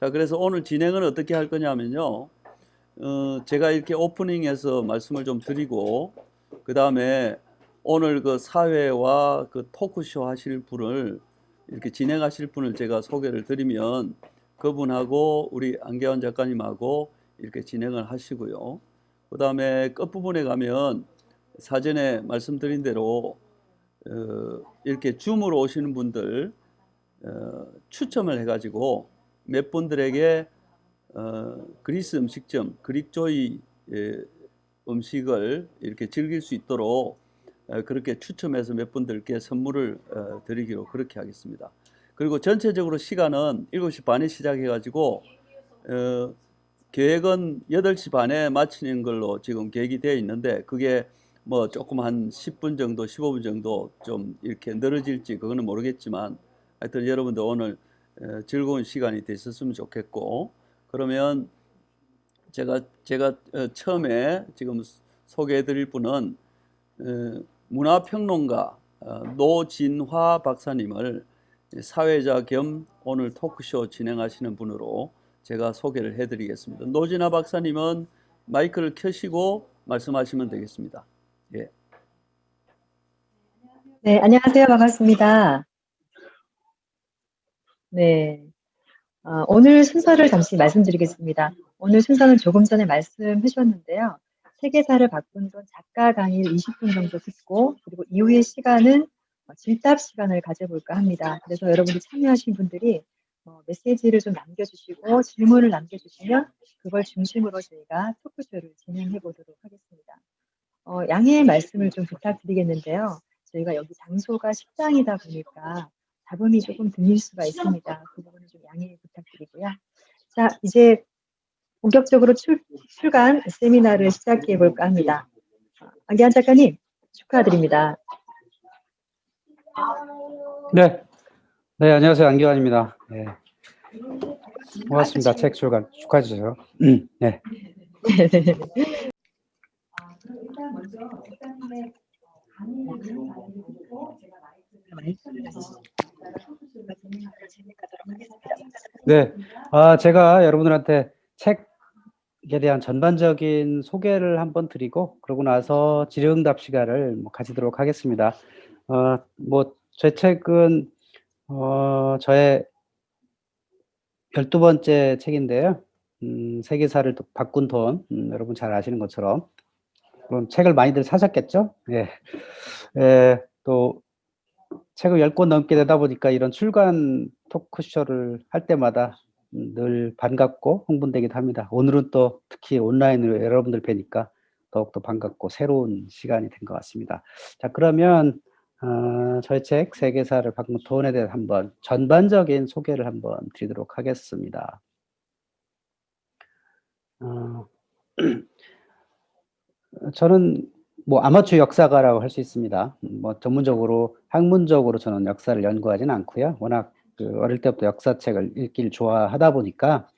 자, 그래서 오늘 진행은 어떻게 할 거냐면요. 제가 이렇게 오프닝에서 말씀을 좀 드리고, 그 다음에 오늘 그 사회와 그 토크쇼 하실 분을, 이렇게 진행하실 분을 제가 소개를 드리면, 그분하고 우리 안계환 작가님하고 이렇게 진행을 하시고요. 그 다음에 끝부분에 가면 사전에 말씀드린 대로, 이렇게 줌으로 오시는 분들, 추첨을 해가지고 몇 분들에게 그리스 음식점 그릭조이 음식을 이렇게 즐길 수 있도록 그렇게 추첨해서 몇 분들께 선물을 드리기로 그렇게 하겠습니다. 그리고 전체적으로 시간은 7시 반에 시작해가지고 계획은 8시 반에 마치는 걸로 지금 계획이 되어 있는데, 그게 뭐 조금 한 10분 정도 15분 정도 좀 이렇게 늘어질지 그거는 모르겠지만, 하여튼 여러분들 오늘 즐거운 시간이 되셨으면 좋겠고, 그러면 제가 처음에 지금 소개해 드릴 분은 문화평론가 노진화 박사님을 사회자 겸 오늘 토크쇼 진행하시는 분으로 제가 소개를 해 드리겠습니다. 노진화 박사님은 마이크를 켜시고 말씀하시면 되겠습니다. 예. 네, 안녕하세요. 반갑습니다. 네, 오늘 순서를 잠시 말씀드리겠습니다. 오늘 순서는 조금 전에 말씀해 주셨는데요. 세계사를 바꾼 돈 작가 강의 20분 정도 듣고, 그리고 이후의 시간은 질답 시간을 가져볼까 합니다. 그래서 여러분들 참여하신 분들이 메시지를 좀 남겨주시고 질문을 남겨주시면 그걸 중심으로 저희가 토크쇼를 진행해 보도록 하겠습니다. 양해의 말씀을 좀 부탁드리겠는데요. 저희가 여기 장소가 식당이다 보니까 잡음이 조금 들릴 수가 있습니다. 그 부분은 좀 양해 부탁드리고요. 자, 이제 본격적으로 출간 세미나를 시작해 볼까 합니다. 안기환 작가님, 축하드립니다. 네, 안녕하세요. 안기환입니다. 네. 고맙습니다. 책 출간 축하해 주셔서. 네. 일단 먼저 작가님의 강의를 듣고 제가 말씀을 네, 제가 여러분들한테 책에 대한 전반적인 소개를 한번 드리고, 그러고 나서 질의응답 시간을 가지도록 하겠습니다. 제 책은 저의 12번째 책인데요. 세계사를 바꾼 돈, 여러분 잘 아시는 것처럼 그럼 책을 많이들 사셨겠죠? 예. 또 책을 10권 넘게 되다 보니까 이런 출간 토크쇼를 할 때마다 늘 반갑고 흥분되기도 합니다. 오늘은 또 특히 온라인으로 여러분들 뵈니까 더욱더 반갑고 새로운 시간이 된 것 같습니다. 자, 그러면 저희 책 세계사를 바꾼 돈에 대해서 한번 전반적인 소개를 한번 드리도록 하겠습니다. 저는 아마추어 역사가라고 할 수 있습니다. 전문적으로 학문적으로 저는 역사를 연구하지는 않고요. 워낙 어릴 때부터 역사책을 읽기를 좋아하다 보니까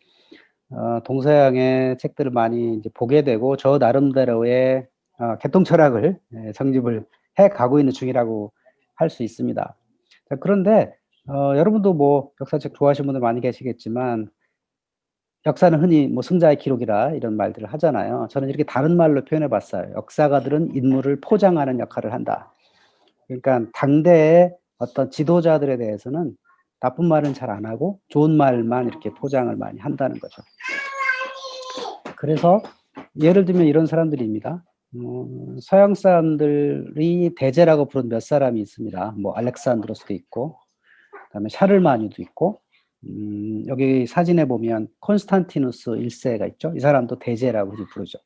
동서양의 책들을 많이 이제 보게 되고, 저 나름대로의 개통 철학을 정립을 해 가고 있는 중이라고 할 수 있습니다. 자, 그런데 여러분도 역사책 좋아하시는 분들 많이 계시겠지만, 역사는 흔히 승자의 기록이라 이런 말들을 하잖아요. 저는 이렇게 다른 말로 표현해 봤어요. 역사가들은 인물을 포장하는 역할을 한다. 그러니까 당대의 어떤 지도자들에 대해서는 나쁜 말은 잘 안 하고 좋은 말만 이렇게 포장을 많이 한다는 거죠. 그래서 예를 들면 이런 사람들입니다. 서양 사람들이 대제라고 부른 몇 사람이 있습니다. 알렉산드로스도 있고, 그다음에 샤를마뉴도 있고, 여기 사진에 보면 콘스탄티누스 1세가 있죠. 이 사람도 대제라고 부르죠.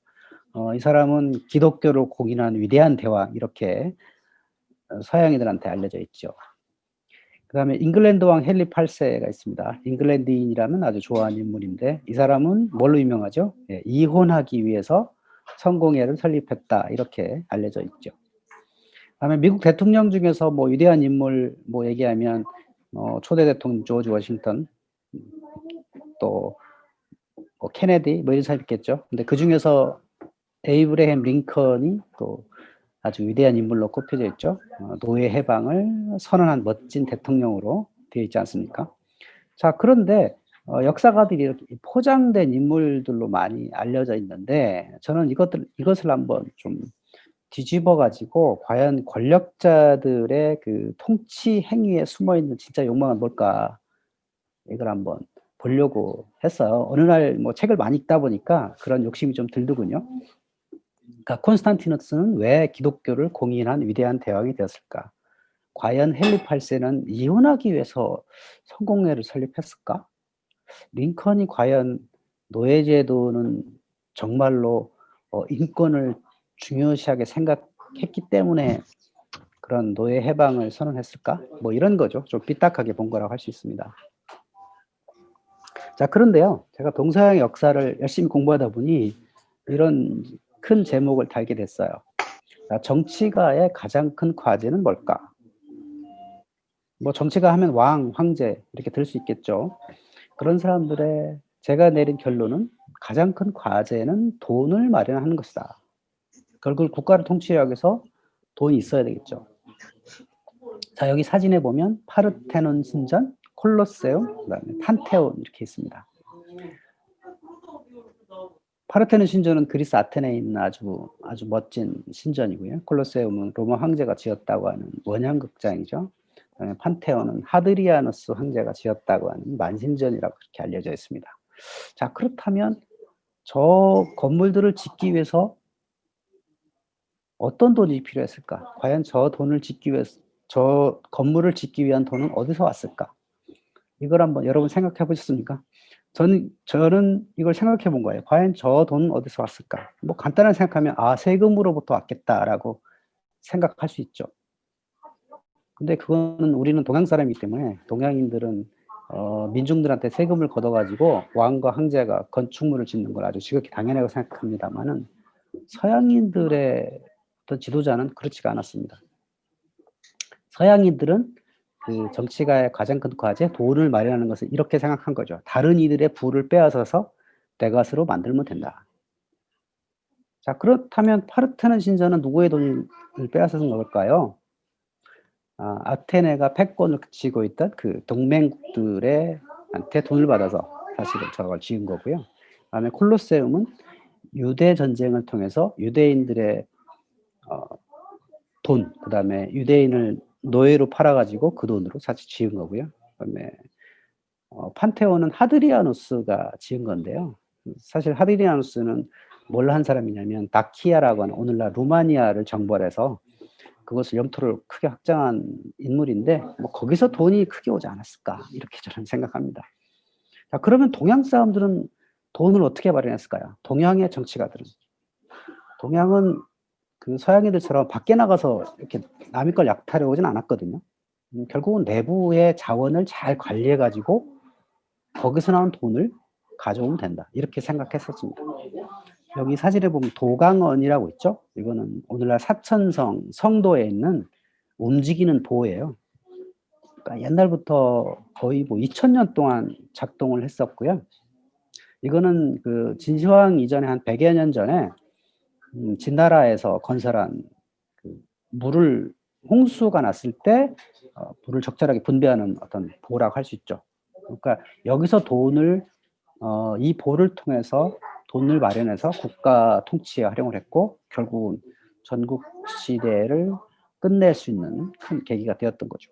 이 사람은 기독교를 공인한 위대한 대왕, 이렇게 서양인들한테 알려져 있죠. 그 다음에 잉글랜드 왕 헨리 8세가 있습니다. 잉글랜드인이라면 아주 좋아하는 인물인데, 이 사람은 뭘로 유명하죠? 예, 이혼하기 위해서 성공회를 설립했다, 이렇게 알려져 있죠. 그 다음에 미국 대통령 중에서 위대한 인물 얘기하면 초대 대통령 조지 워싱턴, 또 케네디 이런 사람 있겠죠. 근데 그 중에서 에이브레햄 링컨이 또 아주 위대한 인물로 꼽혀져 있죠. 노예 해방을 선언한 멋진 대통령으로 되어 있지 않습니까? 자, 그런데 역사가들이 이렇게 포장된 인물들로 많이 알려져 있는데 저는 이것을 한번 좀 뒤집어 가지고 과연 권력자들의 그 통치 행위에 숨어 있는 진짜 욕망은 뭘까? 이걸 한번 보려고 했어요. 어느 날 뭐 책을 많이 읽다 보니까 그런 욕심이 좀 들더군요. 그러니까 콘스탄티누스는 왜 기독교를 공인한 위대한 대왕이 되었을까? 과연 헨리 8세는 이혼하기 위해서 성공회를 설립했을까? 링컨이 과연 노예제도는 정말로 인권을 중요시하게 생각했기 때문에 그런 노예 해방을 선언했을까? 뭐 이런 거죠. 좀 삐딱하게 본 거라고 할 수 있습니다. 자, 그런데요. 제가 동서양 역사를 열심히 공부하다 보니 이런 큰 제목을 달게 됐어요. 자, 정치가의 가장 큰 과제는 뭘까? 뭐 정치가 하면 왕, 황제 이렇게 들 수 있겠죠. 그런 사람들의 제가 내린 결론은 가장 큰 과제는 돈을 마련하는 것이다. 결국 국가를 통치하기 위해서 돈이 있어야 되겠죠. 자, 여기 사진에 보면 파르테논 신전, 콜로세움, 그다음에 판테온 이렇게 있습니다. 파르테논 신전은 그리스 아테네에 있는 아주 멋진 신전이고요. 콜로세움은 로마 황제가 지었다고 하는 원형극장이죠. 그다음에 판테온은 하드리아누스 황제가 지었다고 하는 만신전이라고 그렇게 알려져 있습니다. 자, 그렇다면 저 건물들을 짓기 위해서 어떤 돈이 필요했을까? 과연 저 건물을 짓기 위한 돈은 어디서 왔을까? 이걸 한번 여러분 생각해 보셨습니까? 저는 이걸 생각해 본 거예요. 과연 저 돈은 어디서 왔을까? 뭐 간단하게 생각하면 세금으로부터 왔겠다라고 생각할 수 있죠. 근데 그거는 우리는 동양 사람이기 때문에 동양인들은 민중들한테 세금을 걷어가지고 왕과 황제가 건축물을 짓는 걸 아주 지극히 당연하다고 생각합니다만은 서양인들의 어떤 지도자는 그렇지가 않았습니다. 서양인들은 그 정치가의 가장 큰 과제, 돈을 마련하는 것을 이렇게 생각한 거죠. 다른 이들의 부를 빼앗아서 내 것으로 만들면 된다. 자, 그렇다면 파르테논 신전은 누구의 돈을 빼앗아서 걸까요? 아테네가 패권을 쥐고 있던 그 동맹국들의 한테 돈을 받아서 사실은 저걸 지은 거고요. 그다음에 콜로세움은 유대 전쟁을 통해서 유대인들의 돈, 그다음에 유대인을 노예로 팔아가지고 그 돈으로 사실 지은 거고요. 그다음에 판테온은 하드리아누스가 지은 건데요. 사실 하드리아누스는 뭘 한 사람이냐면 다키아라고 하는 오늘날 루마니아를 정벌해서 그것을 영토를 크게 확장한 인물인데 뭐 거기서 돈이 크게 오지 않았을까 이렇게 저는 생각합니다. 자, 그러면 동양 사람들은 돈을 어떻게 마련했을까요? 동양의 정치가들은 동양은 그 서양인들처럼 밖에 나가서 이렇게 남의 걸 약탈해 오진 않았거든요. 결국은 내부의 자원을 잘 관리해 가지고 거기서 나온 돈을 가져오면 된다 이렇게 생각했었습니다. 여기 사진에 보면 도강원이라고 있죠. 이거는 오늘날 사천성 성도에 있는 움직이는 보예요. 그러니까 옛날부터 거의 뭐 2000년 동안 작동을 했었고요. 이거는 그 진시황 이전에 한 100여 년 전에 진나라에서 건설한 그 홍수가 났을 때 물을 적절하게 분배하는 어떤 보라고 할 수 있죠. 그러니까 여기서 이 보를 통해서 돈을 마련해서 국가 통치에 활용을 했고 결국은 전국 시대를 끝낼 수 있는 큰 계기가 되었던 거죠.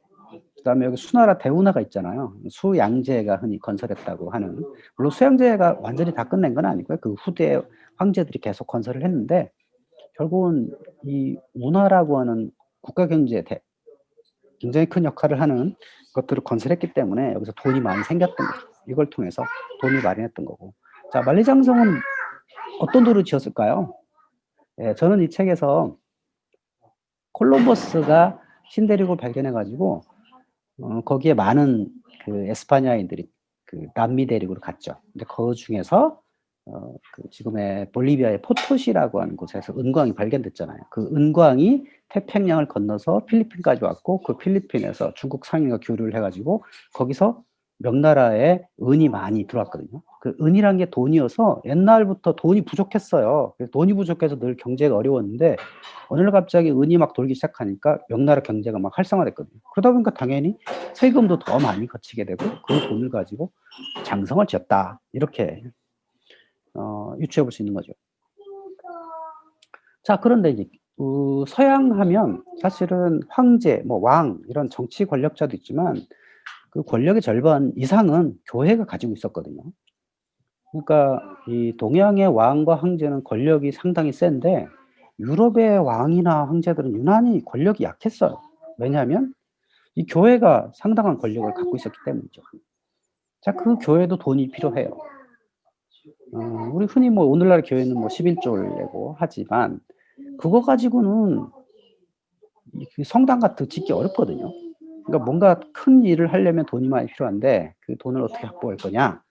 그다음에 여기 수나라 대운하가 있잖아요. 수양제가 흔히 건설했다고 하는, 물론 수양제가 완전히 다 끝낸 건 아니고요. 그 후대 황제들이 계속 건설을 했는데 결국은 이 운하라고 하는 국가 경제에 굉장히 큰 역할을 하는 것들을 건설했기 때문에 여기서 돈이 많이 생겼던 거죠. 이걸 통해서 돈을 마련했던 거고. 자, 만리장성은 어떤 돈으로 지었을까요? 예, 저는 이 책에서 콜럼버스가 신대륙을 발견해가지고 거기에 많은 그 에스파냐인들이 그 남미 대륙으로 갔죠. 근데 그 중에서 그 지금의 볼리비아의 포토시라고 하는 곳에서 은광이 발견됐잖아요. 그 은광이 태평양을 건너서 필리핀까지 왔고 그 필리핀에서 중국 상인과 교류를 해가지고 거기서 명나라에 은이 많이 들어왔거든요. 그 은이란 게 돈이어서 옛날부터 돈이 부족했어요. 그래서 돈이 부족해서 늘 경제가 어려웠는데 오늘 갑자기 은이 막 돌기 시작하니까 명나라 경제가 막 활성화됐거든요. 그러다 보니까 당연히 세금도 더 많이 거치게 되고 그 돈을 가지고 장성을 지었다. 이렇게 유추해 볼 수 있는 거죠. 자, 그런데 이제 서양 하면 사실은 황제, 뭐 왕 이런 정치 권력자도 있지만 그 권력의 절반 이상은 교회가 가지고 있었거든요. 그러니까 이 동양의 왕과 황제는 권력이 상당히 센데 유럽의 왕이나 황제들은 유난히 권력이 약했어요. 왜냐하면 이 교회가 상당한 권력을 갖고 있었기 때문이죠. 자, 그 교회도 돈이 필요해요. 우리 흔히 뭐 오늘날 교회는 뭐 11조를 내고 하지만 그거 가지고는 그 성당 같은 거 짓기 어렵거든요. 그러니까 뭔가 큰 일을 하려면 돈이 많이 필요한데 그 돈을 어떻게 확보할 거냐.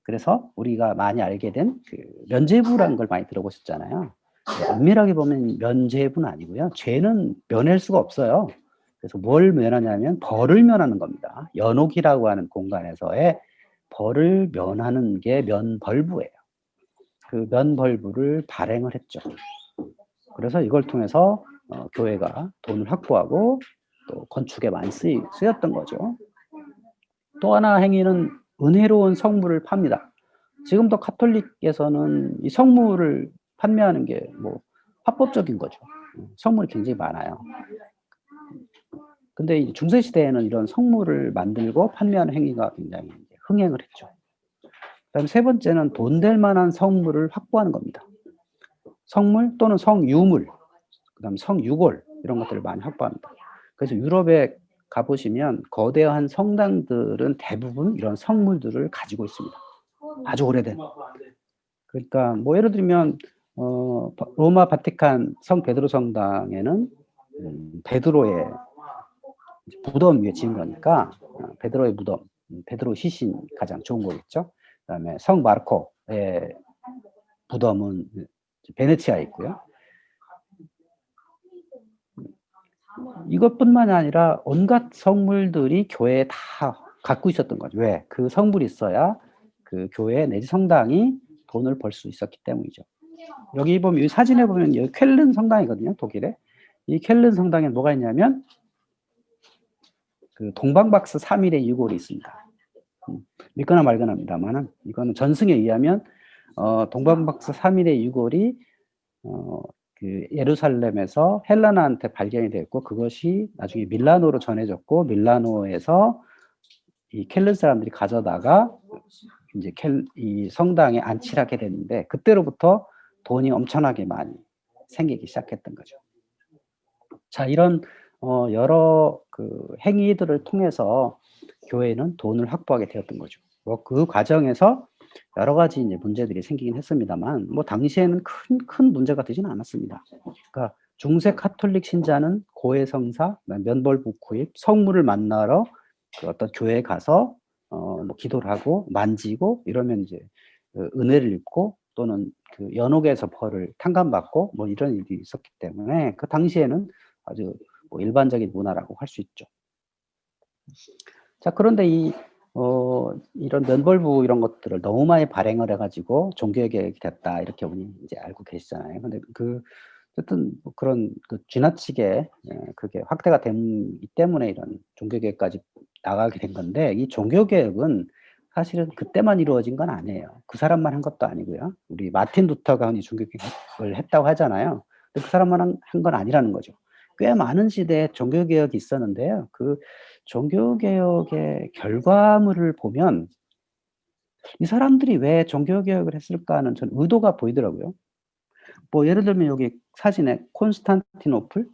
그래서 우리가 많이 알게 된 그 면죄부라는 걸 많이 들어보셨잖아요. 엄밀하게 보면 면죄부는 아니고요. 죄는 면할 수가 없어요. 그래서 뭘 면하냐면 벌을 면하는 겁니다. 연옥이라고 하는 공간에서의 벌을 면하는 게 면벌부예요. 그 면벌부를 발행을 했죠. 그래서 이걸 통해서 교회가 돈을 확보하고 또 건축에 많이 쓰였던 거죠. 또 하나 행위는 은혜로운 성물을 팝니다. 지금도 카톨릭에서는 이 성물을 판매하는 게 뭐 합법적인 거죠. 성물이 굉장히 많아요. 근데 이 중세 시대에는 이런 성물을 만들고 판매하는 행위가 굉장히 흥행을 했죠. 그다음 세 번째는 돈 될 만한 성물을 확보하는 겁니다. 성물 또는 성유물, 그다음 성유골 이런 것들을 많이 확보합니다. 그래서 유럽에 가보시면 거대한 성당들은 대부분 이런 성물들을 가지고 있습니다. 아주 오래된. 그러니까 뭐 예를 들면 로마 바티칸 성 베드로 성당에는 베드로의 무덤 위에 지은 거니까 베드로의 무덤, 베드로 시신 가장 좋은 거겠죠. 그다음에 성 마르코의 무덤은 베네치아에 있고요. 이것뿐만이 아니라 온갖 성물들이 교회에 다 갖고 있었던 거죠. 왜? 그 성물이 있어야 그 교회 내지 성당이 돈을 벌 수 있었기 때문이죠. 여기 보면 이 사진에 보면 여기 쾰른 성당이거든요. 독일에. 이 쾰른 성당에 뭐가 있냐면 그 동방박스 3일의 유골이 있습니다. 믿거나 말거나입니다만은 이거는 전승에 의하면 동방박스 3일의 유골이 그 예루살렘에서 헬라나한테 발견이 됐고 그것이 나중에 밀라노로 전해졌고 밀라노에서 이 켈른 사람들이 가져다가 이제 이 성당에 안치를 하게 됐는데 그때로부터 돈이 엄청나게 많이 생기기 시작했던 거죠. 자, 이런 여러 그 행위들을 통해서 교회는 돈을 확보하게 되었던 거죠. 뭐 그 과정에서 여러 가지 이제 문제들이 생기긴 했습니다만, 뭐 당시에는 큰 문제가 되지는 않았습니다. 그러니까 중세 카톨릭 신자는 고해 성사, 면벌부 구입, 성물을 만나러 그 어떤 교회에 가서 뭐 기도를 하고 만지고 이러면 이제 은혜를 입고 또는 그 연옥에서 벌을 탕감받고 뭐 이런 일이 있었기 때문에 그 당시에는 아주 뭐 일반적인 문화라고 할 수 있죠. 자, 그런데 이런 면벌부 이런 것들을 너무 많이 발행을 해가지고 종교개혁이 됐다 이렇게 우리 이제 알고 계시잖아요. 근데 어쨌든 뭐 그런 그 지나치게 그게 확대가 되기 때문에 이런 종교개혁까지 나가게 된 건데 이 종교개혁은 사실은 그때만 이루어진 건 아니에요. 그 사람만 한 것도 아니고요. 우리 마틴 루터가 종교개혁을 했다고 하잖아요. 근데 그 사람만 한 건 아니라는 거죠. 꽤 많은 시대에 종교개혁이 있었는데요. 그 종교개혁의 결과물을 보면 이 사람들이 왜 종교개혁을 했을까 하는 전 의도가 보이더라고요. 뭐 예를 들면 여기 사진에 콘스탄티노플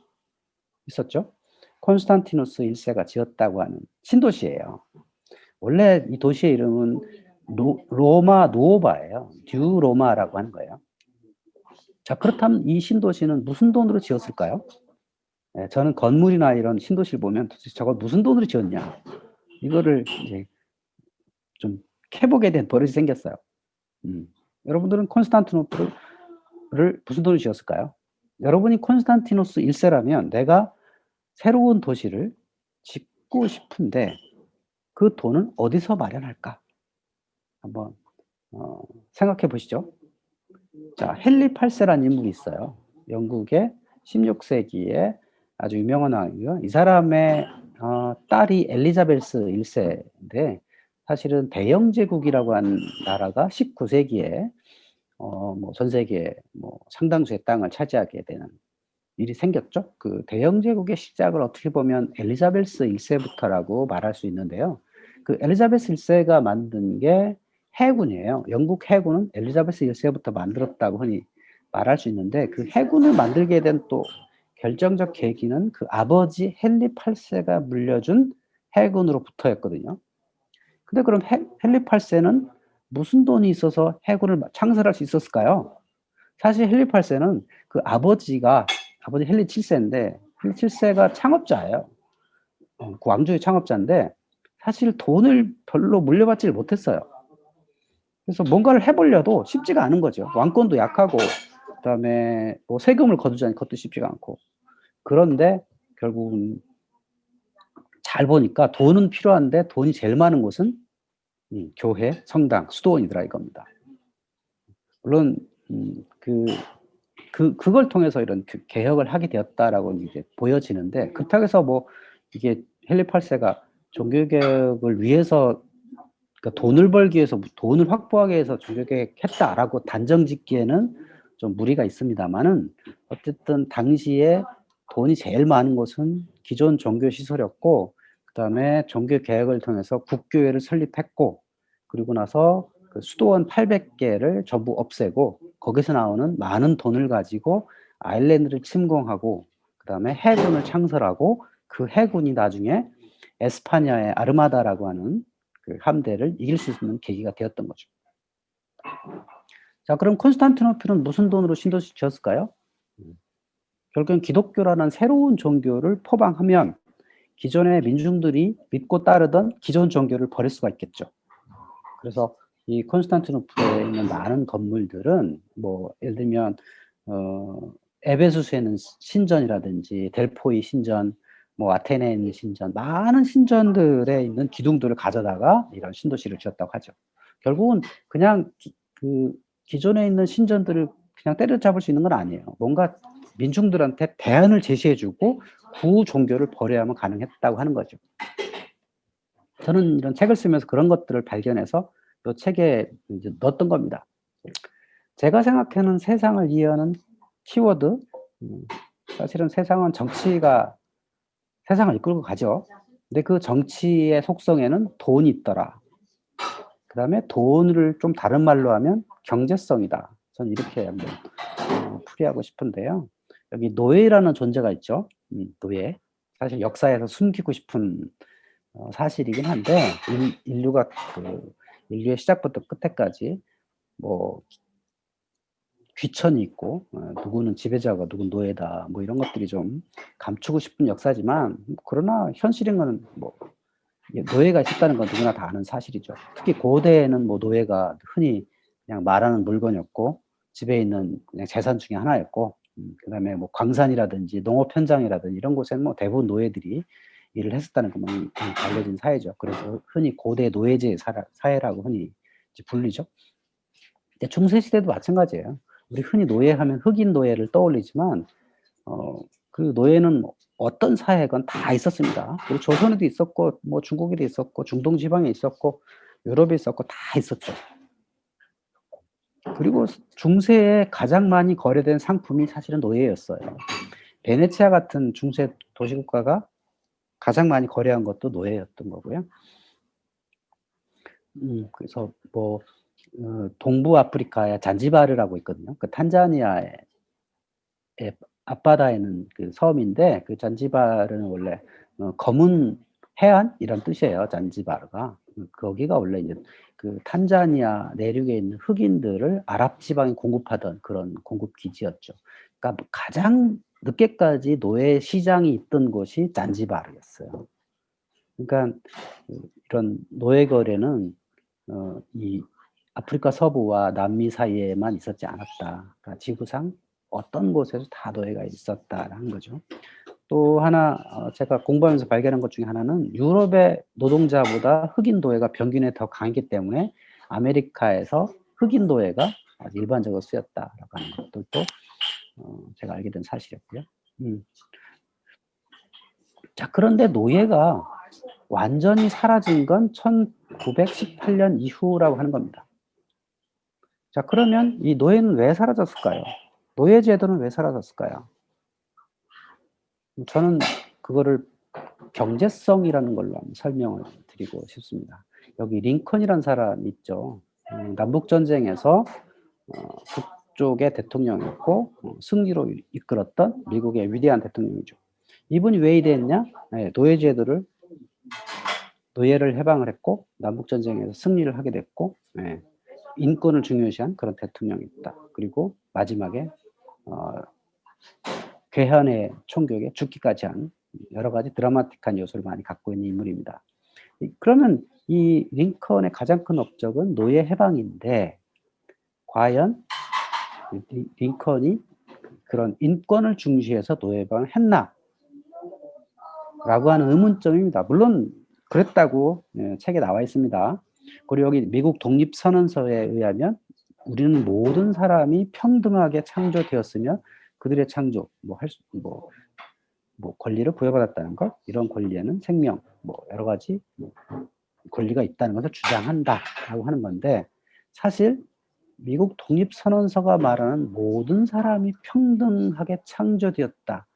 있었죠. 콘스탄티누스 1세가 지었다고 하는 신도시예요. 원래 이 도시의 이름은 로마 누오바예요. 듀 로마라고 하는 거예요. 자, 그렇다면 이 신도시는 무슨 돈으로 지었을까요? 네, 저는 건물이나 이런 신도시를 보면 도대체 저걸 무슨 돈으로 지었냐 이거를 이제 좀 캐보게 된 버릇이 생겼어요. 여러분들은 콘스탄티노플을 무슨 돈으로 지었을까요? 여러분이 콘스탄티누스 1세라면 내가 새로운 도시를 짓고 싶은데 그 돈은 어디서 마련할까? 한번 생각해 보시죠. 자, 헨리 8세라는 인물이 있어요. 영국의 16세기에 아주 유명한 왕이고요. 이 사람의 딸이 엘리자베스 1세인데 사실은 대영제국이라고 하는 나라가 19세기에 뭐 전 세계 뭐 상당수의 땅을 차지하게 되는 일이 생겼죠. 그 대영제국의 시작을 어떻게 보면 엘리자베스 1세부터라고 말할 수 있는데요. 그 엘리자베스 1세가 만든 게 해군이에요. 영국 해군은 엘리자베스 1세부터 만들었다고 흔히 말할 수 있는데 그 해군을 만들게 된 또 결정적 계기는 그 아버지 헨리 8세가 물려준 해군으로부터였거든요. 근데 그럼 헨리 8세는 무슨 돈이 있어서 해군을 창설할 수 있었을까요? 사실 헨리 8세는 그 아버지 헨리 7세인데 헨리 7세가 창업자예요. 그 왕조의 창업자인데 사실 돈을 별로 물려받지를 못했어요. 그래서 뭔가를 해보려도 쉽지가 않은 거죠. 왕권도 약하고 그다음에 뭐 세금을 거두자니 그것도 쉽지가 않고. 그런데 결국은 잘 보니까 돈은 필요한데 돈이 제일 많은 곳은 교회, 성당, 수도원이더라 이겁니다. 물론 그걸 통해서 이런 개혁을 하게 되었다라고 이제 보여지는데 그렇다고 해서 뭐 이게 헨리 8세가 종교개혁을 위해서 그러니까 돈을 벌기 위해서 돈을 확보하기 위해서 종교개혁했다라고 단정짓기에는 좀 무리가 있습니다만은 어쨌든 당시에 돈이 제일 많은 곳은 기존 종교 시설이었고 그다음에 종교개혁을 통해서 국교회를 설립했고 그리고 나서 그 수도원 800개를 전부 없애고 거기서 나오는 많은 돈을 가지고 아일랜드를 침공하고 그다음에 해군을 창설하고 그 해군이 나중에 에스파냐의 아르마다라고 하는 그 함대를 이길 수 있는 계기가 되었던 거죠. 자, 그럼 콘스탄티노플은 무슨 돈으로 신도시 지었을까요? 결국엔 기독교라는 새로운 종교를 포방하면 기존의 민중들이 믿고 따르던 기존 종교를 버릴 수가 있겠죠. 그래서 이 콘스탄티노플에 있는 많은 건물들은 뭐 예를 들면 에베소스에 있는 신전이라든지 델포이 신전, 뭐 아테네에 있는 신전, 많은 신전들에 있는 기둥들을 가져다가 이런 신도시를 지었다고 하죠. 결국은 그냥 그 기존에 있는 신전들을 그냥 때려잡을 수 있는 건 아니에요. 뭔가 민중들한테 대안을 제시해주고 구 종교를 버려야만 가능했다고 하는 거죠. 저는 이런 책을 쓰면서 그런 것들을 발견해서 이 책에 이제 넣었던 겁니다. 제가 생각하는 세상을 이해하는 키워드, 사실은 세상은 정치가 세상을 이끌고 가죠. 근데 그 정치의 속성에는 돈이 있더라. 그 다음에 돈을 좀 다른 말로 하면 경제성이다. 저는 이렇게 한번 풀이하고 싶은데요. 여기 노예라는 존재가 있죠. 노예. 사실 역사에서 숨기고 싶은 사실이긴 한데 인류가 인류의 시작부터 끝에까지 뭐 귀천이 있고 누구는 지배자가 누구는 노예다 뭐 이런 것들이 좀 감추고 싶은 역사지만 그러나 현실인 거는 뭐 노예가 있었다는 건 누구나 다 아는 사실이죠. 특히 고대에는 뭐 노예가 흔히 그냥 말하는 물건이었고 집에 있는 그냥 재산 중에 하나였고 그다음에 뭐 광산이라든지 농업 현장이라든지 이런 곳에는 뭐 대부분 노예들이 일을 했었다는 것만 알려진 사회죠. 그래서 흔히 고대 노예제 사회라고 흔히 이제 불리죠. 근데 중세 시대도 마찬가지예요. 우리 흔히 노예하면 흑인 노예를 떠올리지만 그 노예는 어떤 사회건 다 있었습니다. 그리고 조선에도 있었고 뭐 중국에도 있었고 중동 지방에 있었고 유럽에 있었고 다 있었죠. 그리고 중세에 가장 많이 거래된 상품이 사실은 노예였어요. 베네치아 같은 중세 도시국가가 가장 많이 거래한 것도 노예였던 거고요. 그래서 뭐 동부 아프리카의 잔지바르라고 있거든요. 그 탄자니아의 앞바다에는 그 섬인데 그 잔지바르는 원래 검은 해안 이런 뜻이에요. 잔지바르가 거기가 원래 이제 그 탄자니아 내륙에 있는 흑인들을 아랍 지방에 공급하던 그런 공급 기지였죠. 그러니까 가장 늦게까지 노예 시장이 있던 곳이 잔지바르였어요. 그러니까 이런 노예 거래는 이 아프리카 서부와 남미 사이에만 있었지 않았다. 그러니까 지구상 어떤 곳에서 다 노예가 있었다라는 거죠. 또 하나 제가 공부하면서 발견한 것 중에 하나는 유럽의 노동자보다 흑인 노예가 평균에 더 강했기 때문에 아메리카에서 흑인 노예가 아주 일반적으로 쓰였다라고 하는 것들도 제가 알게 된 사실이었고요. 자, 그런데 노예가 완전히 사라진 건 1918년 이후라고 하는 겁니다. 자, 그러면 이 노예는 왜 사라졌을까요? 노예 제도는 왜 사라졌을까요? 저는 그거를 경제성이라는 걸로 한번 설명을 드리고 싶습니다. 여기 링컨이라는 사람 있죠. 남북전쟁에서 북쪽의 대통령이었고 승리로 이끌었던 미국의 위대한 대통령이죠. 이분이 왜 이랬냐? 네, 노예를 해방을 했고 남북전쟁에서 승리를 하게 됐고 네, 인권을 중요시한 그런 대통령이었다. 그리고 마지막에 괴한의 총격에 죽기까지 한 여러 가지 드라마틱한 요소를 많이 갖고 있는 인물입니다. 그러면 이 링컨의 가장 큰 업적은 노예 해방인데 과연 링컨이 그런 인권을 중시해서 노예 해방을 했나? 라고 하는 의문점입니다. 물론 그랬다고 책에 나와 있습니다. 그리고 여기 미국 독립선언서에 의하면 우리는 모든 사람이 평등하게 창조되었으며 그들의 창조, 권리를 부여받았다는 것, 이런 권리에는 생명, 여러 가지 권리가 있다는 것을 주장한다라고 하는 건데 사실 미국 독립선언서가 말하는 모든 사람이 평등하게 창조되었다.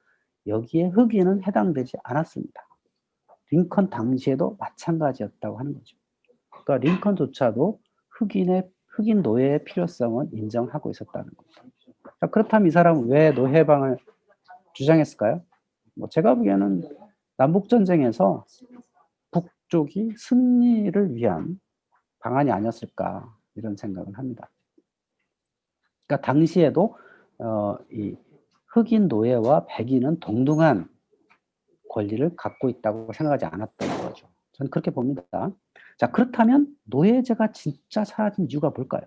여기에 흑인은 해당되지 않았습니다. 링컨 당시에도 마찬가지였다고 하는 거죠. 그러니까 링컨조차도 흑인 노예의 필요성은 인정하고 있었다는 겁니다. 자, 그렇다면 이 사람은 왜 노예 해방을 주장했을까요? 제가 보기에는 남북전쟁에서 북쪽이 승리를 위한 방안이 아니었을까 이런 생각을 합니다. 그러니까 당시에도 이 흑인 노예와 백인은 동등한 권리를 갖고 있다고 생각하지 않았던 거죠. 저는 그렇게 봅니다. 자, 그렇다면 노예제가 진짜 사라진 이유가 뭘까요?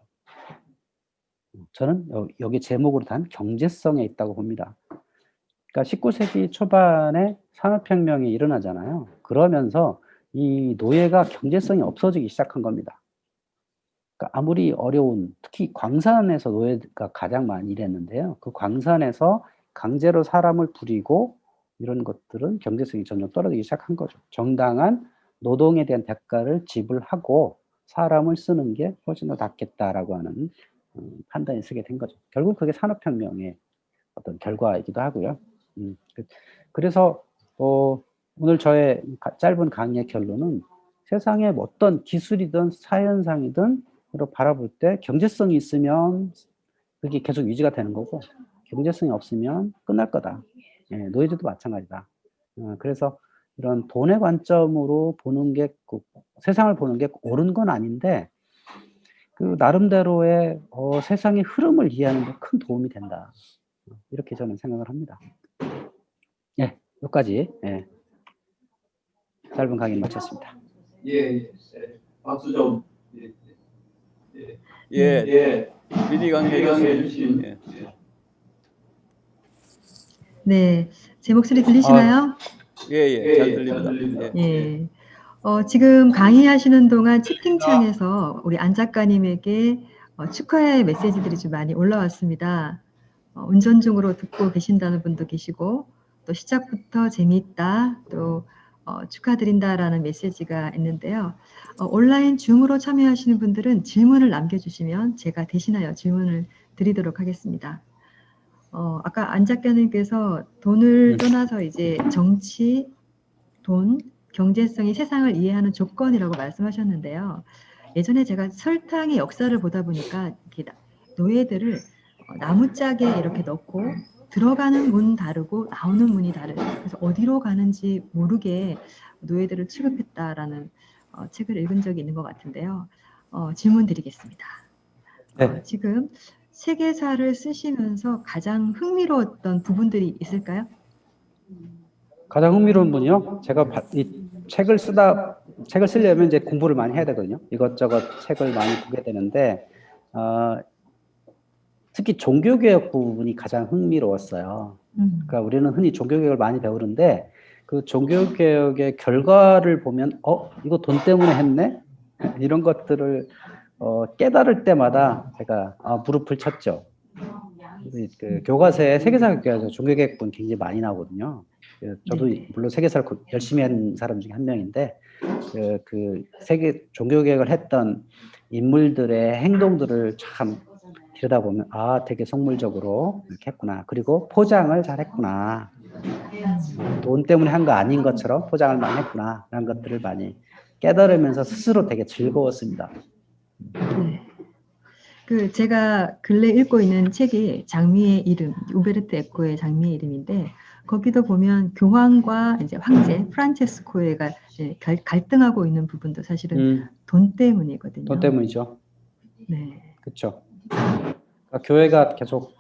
저는 여기 제목으로 단 경제성에 있다고 봅니다. 그러니까 19세기 초반에 산업혁명이 일어나잖아요. 그러면서 이 노예가 경제성이 없어지기 시작한 겁니다. 그러니까 아무리 어려운, 특히 광산에서 노예가 가장 많이 일했는데요. 그 광산에서 강제로 사람을 부리고 이런 것들은 경제성이 점점 떨어지기 시작한 거죠. 정당한 노동에 대한 대가를 지불하고 사람을 쓰는 게 훨씬 더 낫겠다라고 하는 판단이 서게 된 거죠. 결국 그게 산업혁명의 어떤 결과이기도 하고요. 그래서 오늘 저의 짧은 강의의 결론은 세상에 어떤 기술이든 사현상이든 바라볼 때 경제성이 있으면 그게 계속 유지가 되는 거고 경제성이 없으면 끝날 거다. 노예제도 마찬가지다. 그래서 이런 돈의 관점으로 보는 게 세상을 보는 게 옳은 건 아닌데 그 나름대로의 세상의 흐름을 이해하는 데 큰 도움이 된다. 이렇게 저는 생각을 합니다. 예, 여기까지 짧은 강의 마쳤습니다. 예, 박수 좀. 미리 강의해 주신. 네, 제 목소리 들리시나요? 잘 들립니다. 예. 지금 강의하시는 동안 채팅창에서 우리 안 작가님에게 축하의 메시지들이 좀 많이 올라왔습니다. 운전 중으로 듣고 계신다는 분도 계시고 또 시작부터 재미있다 또 축하드린다라는 메시지가 있는데요. 온라인 줌으로 참여하시는 분들은 질문을 남겨주시면 제가 대신하여 질문을 드리도록 하겠습니다. 아까 안 작가님께서 돈을 떠나서 이제 정치, 돈, 경제성이 세상을 이해하는 조건이라고 말씀하셨는데요. 예전에 제가 설탕의 역사를 보다 보니까 이렇게 노예들을 나무짝에 이렇게 넣고 들어가는 문 다르고 나오는 문이 다르고 그래서 어디로 가는지 모르게 노예들을 취급했다라는 책을 읽은 적이 있는 것 같은데요. 질문 드리겠습니다. 네. 지금 세계사를 쓰시면서 가장 흥미로웠던 부분들이 있을까요? 가장 흥미로운 분이요? 제가 이 책을 쓰려면 이제 공부를 많이 해야 되거든요. 이것저것 책을 많이 보게 되는데 특히 종교개혁 부분이 가장 흥미로웠어요. 그러니까 우리는 흔히 종교개혁을 많이 배우는데 그 종교개혁의 결과를 보면 이거 돈 때문에 했네? 이런 것들을 깨달을 때마다 제가 무릎을 쳤죠. 그 교과서에 세계사 교과서 종교개혁본 굉장히 많이 나오거든요. 저도 네. 물론 세계사를 열심히 한 사람 중에 한 명인데 그 세계 종교개혁을 했던 인물들의 행동들을 참 들여다보면 되게 속물적으로 이렇게 했구나. 그리고 포장을 잘했구나. 돈 때문에 한 거 아닌 것처럼 포장을 많이 했구나. 라는 것들을 많이 깨달으면서 스스로 되게 즐거웠습니다. 네. 제가 근래 읽고 있는 책이 장미의 이름, 우베르트 에코의 장미의 이름인데, 거기도 보면 교황과 이제 황제 프란체스코가 갈등하고 있는 부분도 사실은 돈 때문이거든요. 돈 때문이죠. 네. 그렇죠. 그러니까 교회가 계속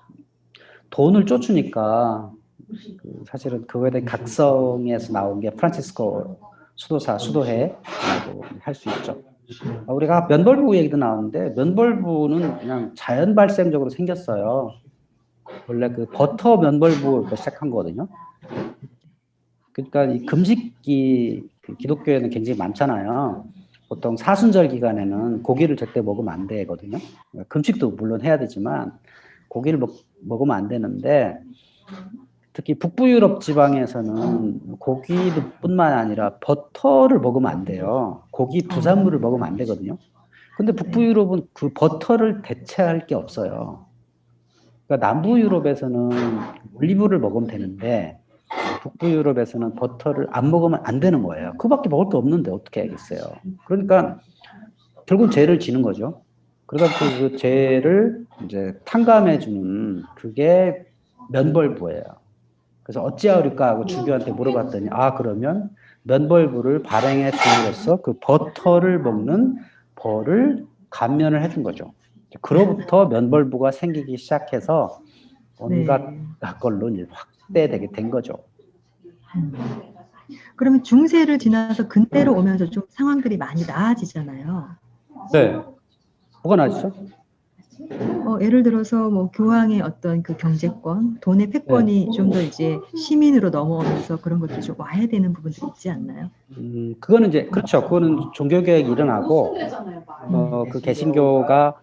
돈을 쫓으니까 사실은 그거에 대한 각성에서 나온 게 프란치스코 수도회라고 할 수 있죠. 우리가 면벌부 얘기도 나오는데 면벌부는 그냥 자연 발생적으로 생겼어요. 원래 그 버터 면벌부가 시작한 거거든요. 그러니까 이 금식기 기독교에는 굉장히 많잖아요. 보통 사순절 기간에는 고기를 절대 먹으면 안 되거든요. 금식도 물론 해야 되지만 고기를 먹으면 안 되는데 특히 북부 유럽 지방에서는 고기뿐만 아니라 버터를 먹으면 안 돼요. 고기 부산물을 먹으면 안 되거든요. 근데 북부 유럽은 그 버터를 대체할 게 없어요. 그러니까 남부 유럽에서는 올리브를 먹으면 되는데 북부 유럽에서는 버터를 안 먹으면 안 되는 거예요. 그밖에 먹을 게 없는데 어떻게 하겠어요. 그러니까 결국 죄를 지는 거죠. 그러다 그 죄를 이제 탕감해 주는 그게 면벌부예요. 그래서 어찌하리까 하고 주교한테 물어봤더니 그러면 면벌부를 발행해 줌으로써 그 버터를 먹는 벌을 감면을 해준 거죠. 그로부터 면벌부가 생기기 시작해서 온갖 걸로 이제 확대되게 된 거죠. 그러면 중세를 지나서 근대로 오면서 좀 상황들이 많이 나아지잖아요. 네. 뭐가 나아지죠? 예를 들어서 뭐 교황의 어떤 그 경제권, 돈의 패권이 좀 더 이제 시민으로 넘어오면서 그런 것들이 좀 와야 되는 부분들이 있지 않나요? 그거는 이제 그렇죠. 그거는 종교개혁이 일어나고 그 개신교가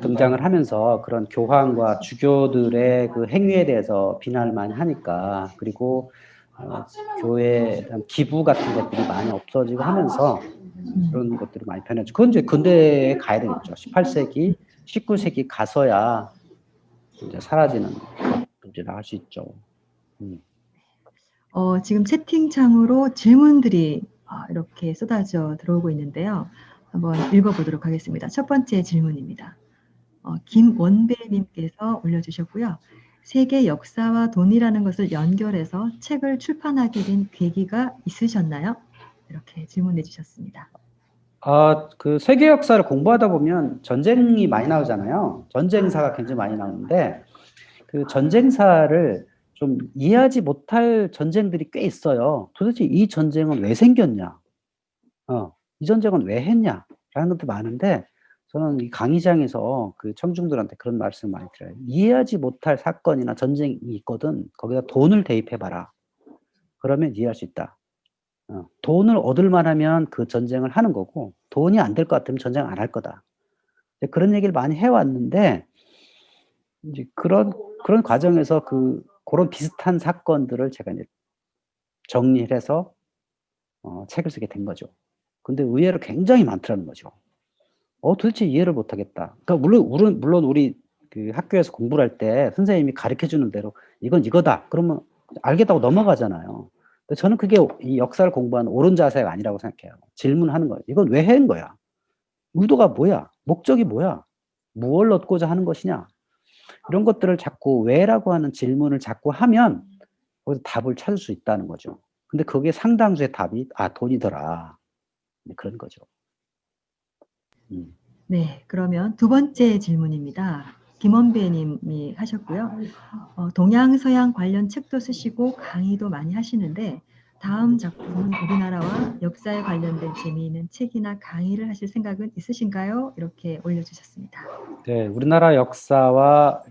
등장을 하면서 그런 교황과 주교들의 그 행위에 대해서 비난을 많이 하니까 그리고 교회에 대한 기부 같은 것들이 많이 없어지고 하면서 그런 것들이 많이 변했죠. 그건 이제 근대에 가야 되겠죠. 18세기, 19세기 가서야 이제 사라지는 문제를 할 수 있죠. 지금 채팅창으로 질문들이 이렇게 쏟아져 들어오고 있는데요. 한번 읽어보도록 하겠습니다. 첫 번째 질문입니다. 김원배님께서 올려주셨고요. 세계 역사와 돈이라는 것을 연결해서 책을 출판하게 된 계기가 있으셨나요? 이렇게 질문해 주셨습니다. 그 세계 역사를 공부하다 보면 전쟁이 많이 나오잖아요. 전쟁사가 굉장히 많이 나오는데 그 전쟁사를 좀 이해하지 못할 전쟁들이 꽤 있어요. 도대체 이 전쟁은 왜 생겼냐? 이 전쟁은 왜 했냐? 라는 것도 많은데 저는 이 강의장에서 그 청중들한테 그런 말씀을 많이 드려요. 이해하지 못할 사건이나 전쟁이 있거든. 거기다 돈을 대입해봐라. 그러면 이해할 수 있다. 돈을 얻을만 하면 그 전쟁을 하는 거고 돈이 안 될 것 같으면 전쟁 안 할 거다. 그런 얘기를 많이 해왔는데 이제 그런 과정에서 그런 비슷한 사건들을 제가 이제 정리를 해서 책을 쓰게 된 거죠. 근데 의외로 굉장히 많더라는 거죠. 도대체 이해를 못 하겠다. 그러니까 물론 우리 그 학교에서 공부를 할 때 선생님이 가르쳐 주는 대로 이건 이거다. 그러면 알겠다고 넘어가잖아요. 근데 저는 그게 이 역사를 공부하는 옳은 자세가 아니라고 생각해요. 질문하는 거예요. 이건 왜 한 거야? 의도가 뭐야? 목적이 뭐야? 무엇을 얻고자 하는 것이냐? 이런 것들을 자꾸 왜라고 하는 질문을 자꾸 하면 거기서 답을 찾을 수 있다는 거죠. 근데 그게 상당수의 답이 돈이더라. 그런 거죠. 네, 그러면 두 번째 질문입니다. 김원배님이 하셨고요. 동양 서양 관련 책도 쓰시고 강의도 많이 하시는데 다음 작품은 우리나라와 역사에 관련된 재미있는 책이나 강의를 하실 생각은 있으신가요? 이렇게 올려주셨습니다. 네, 우리나라 역사도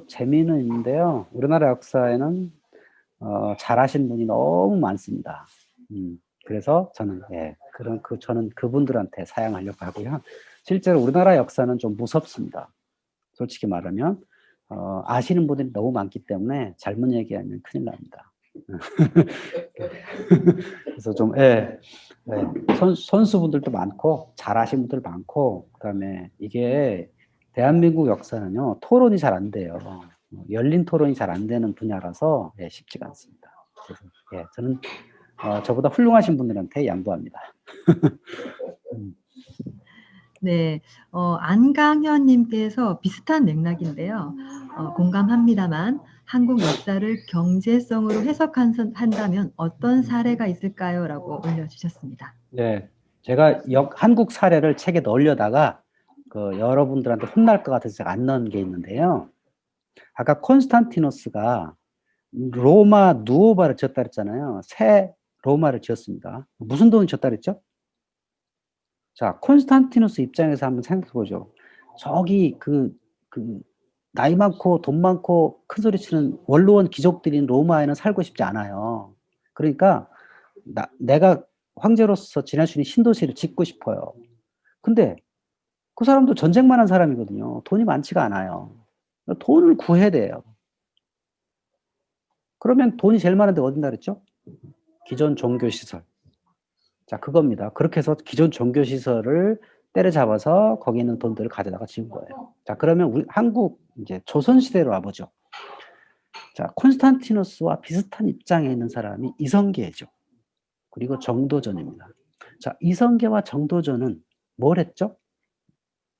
재미는 있는데요. 우리나라 역사에는 잘하신 분이 너무 많습니다. 그래서 저는 저는 그분들한테 사양하려고 하고요. 실제로 우리나라 역사는 좀 무섭습니다. 솔직히 말하면 아시는 분들이 너무 많기 때문에 잘못 얘기하면 큰일 납니다. 그래서 좀 선수분들도 많고 잘 아시는 분들 많고, 그다음에 이게 대한민국 역사는요 토론이 잘 안 돼요. 열린 토론이 잘 안 되는 분야라서 쉽지가 않습니다. 그래서 저는 저보다 훌륭하신 분들한테 양보합니다. 네, 안강현님께서 비슷한 맥락인데요. 공감합니다만 한국 역사를 경제성으로 해석한다면 어떤 사례가 있을까요? 라고 올려주셨습니다. 네, 제가 한국 사례를 책에 넣으려다가 여러분들한테 혼날 것 같아서 제가 안 넣은 게 있는데요. 아까 콘스탄티노스가 로마 누오바를 지었다 그랬잖아요. 새 로마를 지었습니다. 무슨 돈을 지었다 그랬죠? 자, 콘스탄티누스 입장에서 한번 생각해 보죠. 저기 나이 많고 돈 많고 큰 소리 치는 원로원 귀족들인 로마에는 살고 싶지 않아요. 그러니까 내가 황제로서 지낼 수 있는 신도시를 짓고 싶어요. 근데 그 사람도 전쟁만 한 사람이거든요. 돈이 많지가 않아요. 돈을 구해야 돼요. 그러면 돈이 제일 많은데 어딘다 그랬죠? 기존 종교시설. 자, 그겁니다. 그렇게 해서 기존 종교시설을 때려잡아서 거기 있는 돈들을 가져다가 지은 거예요. 자, 그러면 우리 한국 이제 조선시대로 와보죠. 자, 콘스탄티누스와 비슷한 입장에 있는 사람이 이성계죠. 그리고 정도전입니다. 자, 이성계와 정도전은 뭘 했죠?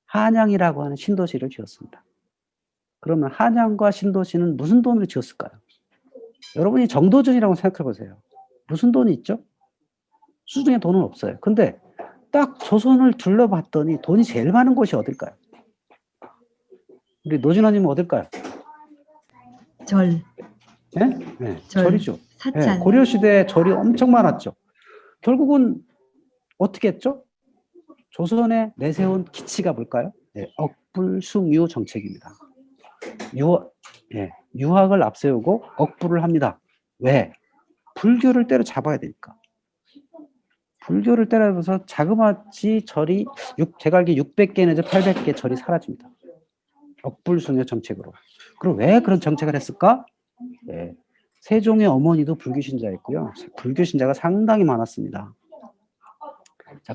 한양이라고 하는 신도시를 지었습니다. 그러면 한양과 신도시는 무슨 돈으로 지었을까요? 여러분이 정도전이라고 생각해 보세요. 무슨 돈이 있죠? 수중에 돈은 없어요. 근데 딱 조선을 둘러봤더니 돈이 제일 많은 곳이 어딜까요? 우리 노진아님은 어딜까요? 절. 네? 네, 절이죠. 사찰. 네, 고려시대에 절이 엄청 많았죠. 결국은 어떻게 했죠? 조선에 내세운 기치가 뭘까요? 네, 억불숭유 정책입니다. 유학을 앞세우고 억불을 합니다. 왜? 불교를 때려잡아야 되니까. 불교를 때려서 자그마치 절이 제가 알기에 600개 내지 800개 절이 사라집니다. 억불숭유 정책으로. 그럼 왜 그런 정책을 했을까? 네. 세종의 어머니도 불교신자였고요. 불교신자가 상당히 많았습니다. 자,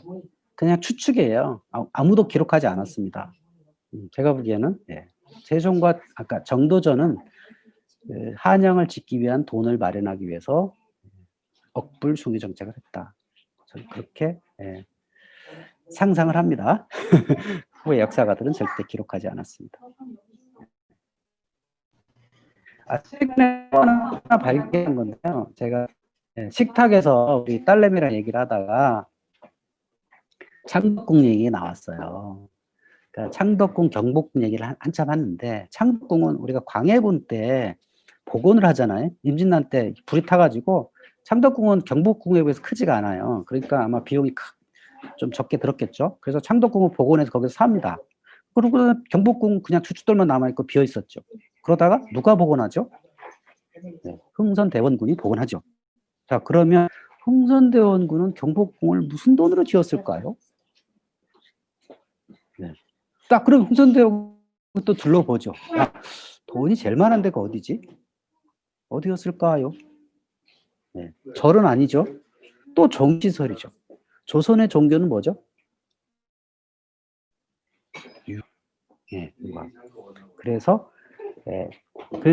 그냥 추측이에요. 아무도 기록하지 않았습니다. 제가 보기에는 세종과 아까 정도전은 한양을 짓기 위한 돈을 마련하기 위해서 억불숭유 정책을 했다. 저는 그렇게 상상을 합니다. 후에 역사가들은 절대 기록하지 않았습니다. 최근에 하나 발견한 건데요. 제가 식탁에서 우리 딸내미랑 얘기를 하다가 창덕궁 얘기 나왔어요. 그러니까 창덕궁, 경복궁 얘기를 한참 하는데, 창덕궁은 우리가 광해군 때 복원을 하잖아요. 임진왜란 때 불이 타가지고, 창덕궁은 경복궁에 비해서 크지가 않아요. 그러니까 아마 비용이 좀 적게 들었겠죠. 그래서 창덕궁을 복원해서 거기서 삽니다. 그리고 경복궁 그냥 주춧돌만 남아있고 비어 있었죠. 그러다가 누가 복원하죠? 흥선대원군이 복원하죠. 자, 그러면 흥선대원군은 경복궁을 무슨 돈으로 지었을까요? 딱 그럼 흥선대원군 또 둘러보죠. 야, 돈이 제일 많은 데가 어디지? 어디였을까요? 절은 아니죠. 또 정시설이죠. 조선의 종교는 뭐죠? 그래서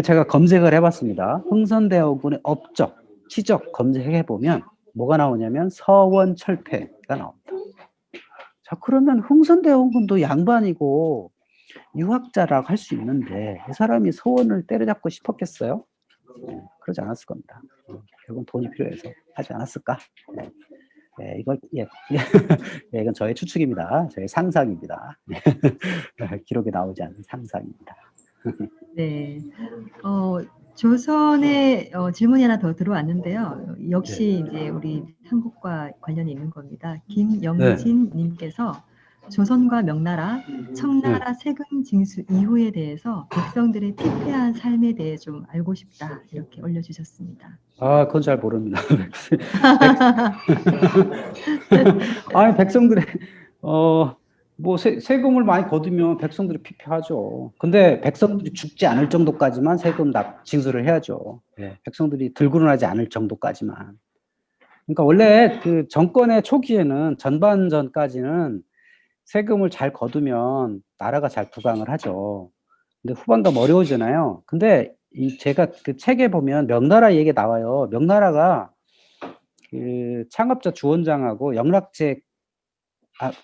제가 검색을 해봤습니다. 흥선대원군의 업적, 치적 검색해보면 뭐가 나오냐면 서원철폐가 나옵니다. 자, 그러면 흥선대원군도 양반이고 유학자라고 할 수 있는데 이 사람이 서원을 때려잡고 싶었겠어요? 그러지 않았을 겁니다. 결국은 돈이 필요해서 하지 않았을까? 이건 저의 추측입니다. 저의 상상입니다. 기록에 나오지 않는 상상입니다. 네. 조선의 질문이 하나 더 들어왔는데요. 역시 이제 우리 한국과 관련이 있는 겁니다. 김영진 님께서 조선과 명나라, 청나라 세금 징수 이후에 대해서 백성들의 피폐한 삶에 대해 좀 알고 싶다 이렇게 올려주셨습니다. 아, 그건 잘 모릅니다. 아니, 백성들의, 뭐, 세금을 많이 거두면 백성들이 피폐하죠. 근데 백성들이 죽지 않을 정도까지만 세금 징수를 해야죠. 예, 백성들이 들고는 하지 않을 정도까지만. 그러니까 원래 그 정권의 초기에는 전반전까지는 세금을 잘 거두면 나라가 잘 부강을 하죠. 근데 후반 가면 어려워지잖아요. 근데 제가 그 책에 보면 명나라 얘기 나와요. 명나라가 그 창업자 주원장하고 영락제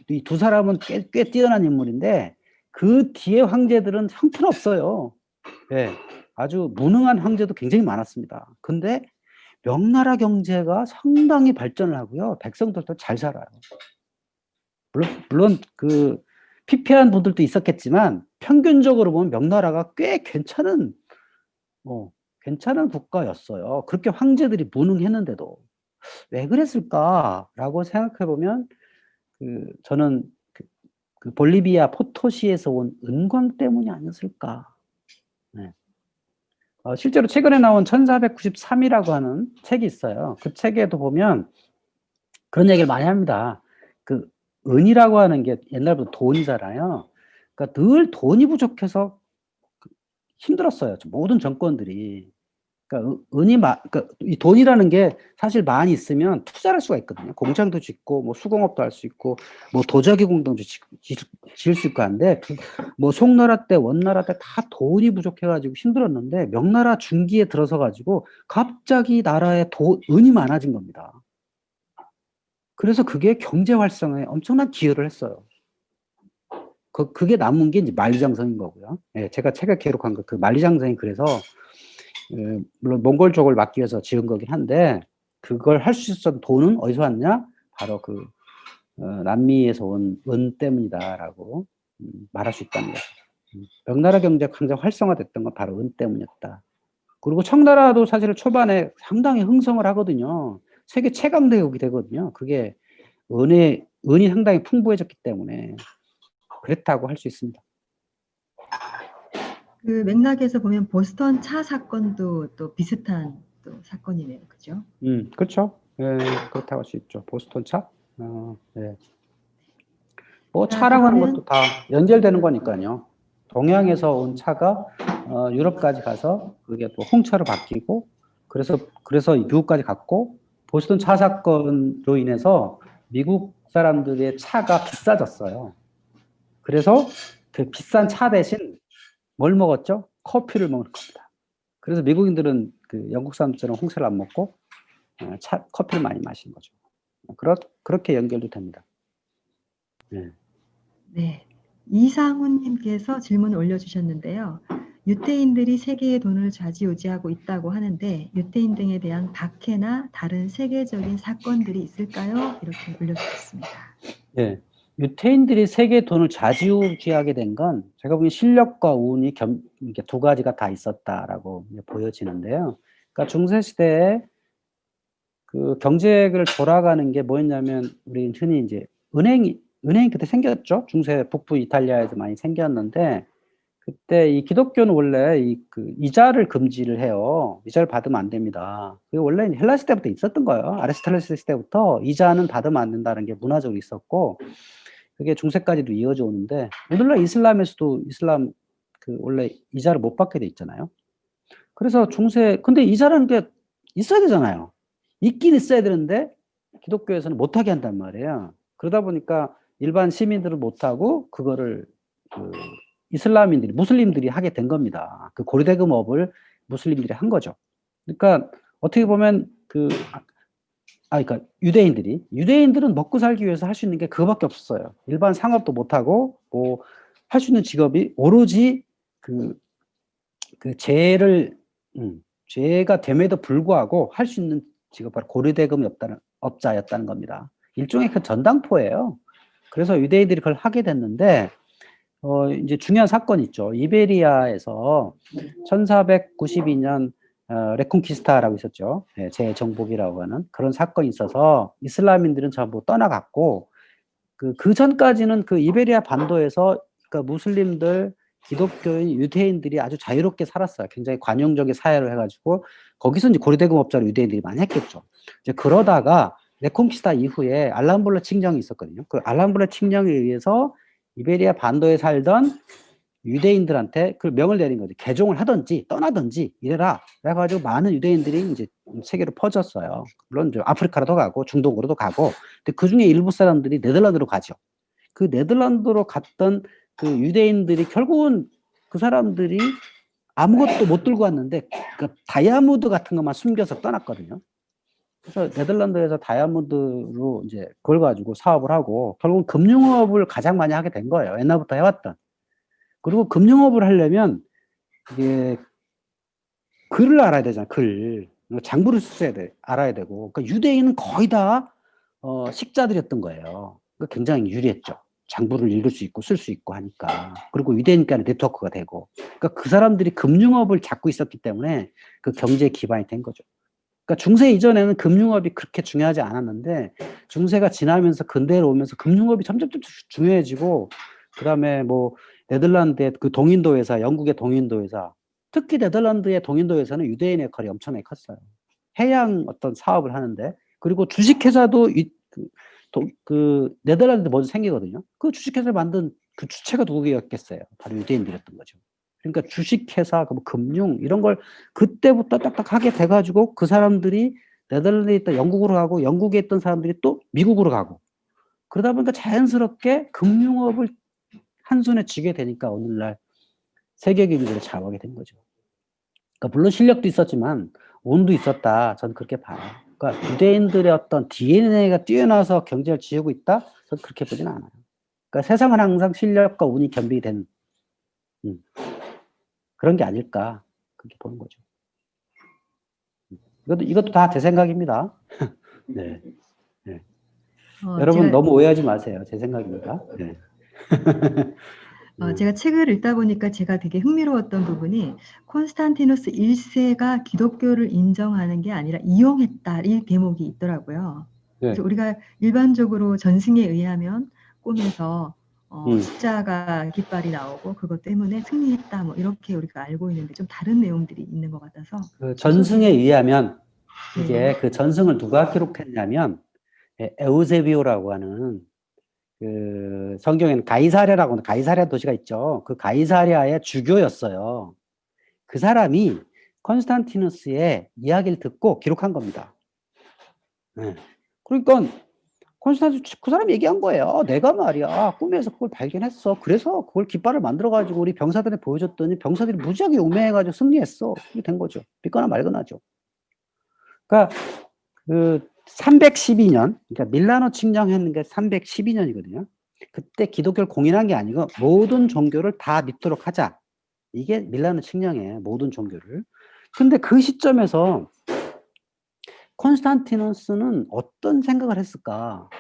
이 두 사람은 꽤 뛰어난 인물인데 그 뒤에 황제들은 형편없어요. 예, 아주 무능한 황제도 굉장히 많았습니다. 근데 명나라 경제가 상당히 발전을 하고요. 백성들도 잘 살아요. 물론 그 피폐한 분들도 있었겠지만 평균적으로 보면 명나라가 꽤 괜찮은 국가였어요. 그렇게 황제들이 무능했는데도 왜 그랬을까라고 생각해 보면 저는 그 볼리비아 포토시에서 온 은광 때문이 아니었을까. 네. 실제로 최근에 나온 1493이라고 하는 책이 있어요. 그 책에도 보면 그런 얘기를 많이 합니다. 그 은이라고 하는 게 옛날부터 돈이잖아요. 그러니까 늘 돈이 부족해서 힘들었어요. 모든 정권들이. 그러니까 그러니까 이 돈이라는 게 사실 많이 있으면 투자할 수가 있거든요. 공장도 짓고, 뭐 수공업도 할 수 있고, 뭐 도자기 공장도 지을 수 있고 한데, 뭐 송나라 때, 원나라 때 다 돈이 부족해가지고 힘들었는데, 명나라 중기에 들어서가지고 갑자기 나라에 은이 많아진 겁니다. 그래서 그게 경제 활성화에 엄청난 기여를 했어요. 그게 남은 게 이제 만리장성인 거고요. 예, 제가 책에 기록한 그 만리장성이 그래서 물론 몽골족을 막기 위해서 지은 거긴 한데 그걸 할 수 있었던 돈은 어디서 왔냐? 바로 남미에서 온 은 때문이다라고 말할 수 있다는 거죠. 명나라 경제가 굉장히 활성화됐던 건 바로 은 때문이었다. 그리고 청나라도 사실 초반에 상당히 흥성을 하거든요. 세계 최강 대국이 되거든요. 그게 은이 상당히 풍부해졌기 때문에 그랬다고 할 수 있습니다. 그 맥락에서 보면 보스턴 차 사건도 또 비슷한 또 사건이네요, 그죠? 그렇죠. 예, 그렇다고 할 수 있죠. 보스턴 차. 네. 뭐 차라고 하는 것도 다 연결되는 거니까요. 동양에서 온 차가 유럽까지 가서 그게 또 홍차로 바뀌고 그래서 미국까지 갔고 보스턴 차 사건으로 인해서 미국 사람들의 차가 비싸졌어요. 그래서 그 비싼 차 대신 뭘 먹었죠? 커피를 먹는 겁니다. 그래서 미국인들은 그 영국 사람들처럼 홍차를 안 먹고 커피를 많이 마신 거죠. 그렇게 연결도 됩니다. 네. 네. 이상훈님께서 질문을 올려주셨는데요. 유태인들이 세계의 돈을 좌지우지하고 있다고 하는데 유태인 등에 대한 박해나 다른 세계적인 사건들이 있을까요? 이렇게 올려주셨습니다. 네. 유태인들이 세계 돈을 좌지우지하게 된 건 제가 보기엔 실력과 운이 이게 두 가지가 다 있었다라고 보여지는데요. 그러니까 중세 시대에 그 경제를 돌아가는 게 뭐였냐면 우리 흔히 이제 은행이 그때 생겼죠. 중세 북부 이탈리아에서 많이 생겼는데 그때 이 기독교는 원래 이자를 금지를 해요. 이자를 받으면 안 됩니다. 그게 원래 헬라 시대부터 있었던 거예요. 아리스토텔레스 시대부터 이자는 받으면 안 된다는 게 문화적으로 있었고 그게 중세까지도 이어져 오는데 오늘날 이슬람에서도 원래 이자를 못 받게 돼 있잖아요. 그래서 근데 이자라는 게 있어야 되잖아요. 있긴 있어야 되는데 기독교에서는 못하게 한단 말이에요. 그러다 보니까 일반 시민들은 못하고 그거를 무슬림들이 하게 된 겁니다. 그 고리대금업을 무슬림들이 한 거죠. 그러니까 어떻게 보면 그러니까 유대인들은 먹고 살기 위해서 할 수 있는 게 그거밖에 없었어요. 일반 상업도 못하고 뭐 할 수 있는 직업이 오로지 죄가 됨에도 불구하고 할 수 있는 직업 바로 고리대금 업자였다는 겁니다. 일종의 그 전당포예요. 그래서 유대인들이 그걸 하게 됐는데 이제 중요한 사건이 있죠. 이베리아에서 1492년 레콘키스타라고 있었죠. 재정복이라고 하는 그런 사건이 있어서 이슬람인들은 전부 떠나갔고 그 전까지는 그 이베리아 반도에서 그러니까 무슬림들, 기독교인, 유대인들이 아주 자유롭게 살았어요. 굉장히 관용적인 사회를 해가지고 거기서 이제 고리대금업자로 유대인들이 많이 했겠죠. 이제 그러다가 레콩키스타 이후에 알람블라 칙령이 있었거든요. 그 알람블라 칙령에 의해서 이베리아 반도에 살던 유대인들한테 그 명을 내린 거죠. 개종을 하든지 떠나든지 이래라. 그래가지고 많은 유대인들이 이제 세계로 퍼졌어요. 물론 이제 아프리카로도 가고 중동으로도 가고. 근데 그 중에 일부 사람들이 네덜란드로 가죠. 그 네덜란드로 갔던 그 유대인들이 결국은 그 사람들이 아무것도 못 들고 왔는데 그 다이아몬드 같은 것만 숨겨서 떠났거든요. 그래서 네덜란드에서 다이아몬드로 이제 그걸 가지고 사업을 하고 결국은 금융업을 가장 많이 하게 된 거예요. 옛날부터 해왔던. 그리고 금융업을 하려면 이게 글을 알아야 되잖아. 글. 장부를 써야 돼. 알아야 되고. 그러니까 유대인은 거의 다 식자들이었던 거예요. 그러니까 굉장히 유리했죠. 장부를 읽을 수 있고 쓸 수 있고 하니까. 그리고 유대인과는 네트워크가 되고. 그러니까 그 사람들이 금융업을 잡고 있었기 때문에 그 경제 기반이 된 거죠. 그러니까 중세 이전에는 금융업이 그렇게 중요하지 않았는데 중세가 지나면서 근대로 오면서 금융업이 점점 중요해지고 그다음에 뭐 네덜란드의 그 동인도 회사, 영국의 동인도 회사, 특히 네덜란드의 동인도 회사는 유대인의 역할이 엄청나게 컸어요. 해양 어떤 사업을 하는데 그리고 주식회사도 그 네덜란드 먼저 생기거든요. 그 주식회사를 만든 그 주체가 누구였겠어요? 바로 유대인들이었던 거죠. 그러니까 주식회사, 뭐 금융 이런 걸 그때부터 딱딱 하게 돼가지고 그 사람들이 네덜란드에 있다 영국으로 가고 영국에 있던 사람들이 또 미국으로 가고 그러다 보니까 자연스럽게 금융업을 한 손에 쥐게 되니까 오늘날 세계 경제를 좌우하게 된 거죠. 그러니까 물론 실력도 있었지만 운도 있었다. 저는 그렇게 봐요. 그러니까 유대인들의 어떤 DNA가 뛰어나서 경제를 지우고 있다? 저는 그렇게 보진 않아요. 그러니까 세상은 항상 실력과 운이 겸비된 그런 게 아닐까 그렇게 보는 거죠. 이것도 다 제 생각입니다. 네. 네. 여러분 너무 오해하지 마세요. 제 생각입니다. 네. 제가 책을 읽다 보니까 제가 되게 흥미로웠던 부분이 콘스탄티누스 1세가 기독교를 인정하는 게 아니라 이용했다 이 대목이 있더라고요. 네. 그래서 우리가 일반적으로 전승에 의하면 꿈에서 십자가 깃발이 나오고 그것 때문에 승리했다 뭐 이렇게 우리가 알고 있는데 좀 다른 내용들이 있는 것 같아서 그 전승에 의하면 이게 네. 그 전승을 누가 기록했냐면 에우세비오라고 하는 그 성경에는 가이사랴라고 하는 가이사랴 도시가 있죠. 그 가이사랴의 주교였어요. 그 사람이 콘스탄티누스의 이야기를 듣고 기록한 겁니다. 네. 그러니까 콘스탄티누스 그 사람이 얘기한 거예요. 내가 말이야 꿈에서 그걸 발견했어. 그래서 그걸 깃발을 만들어가지고 우리 병사들한테 보여줬더니 병사들이 무지하게 용맹해가지고 승리했어. 이게 된 거죠. 믿거나 말거나죠. 그러니까 그 312년, 그러니까 밀라노 칙령했는 게 312년이거든요. 그때 기독교를 공인한 게 아니고 모든 종교를 다 믿도록 하자. 이게 밀라노 칙령이에요. 모든 종교를. 근데 그 시점에서 콘스탄티누스는 어떤 생각을 했을까?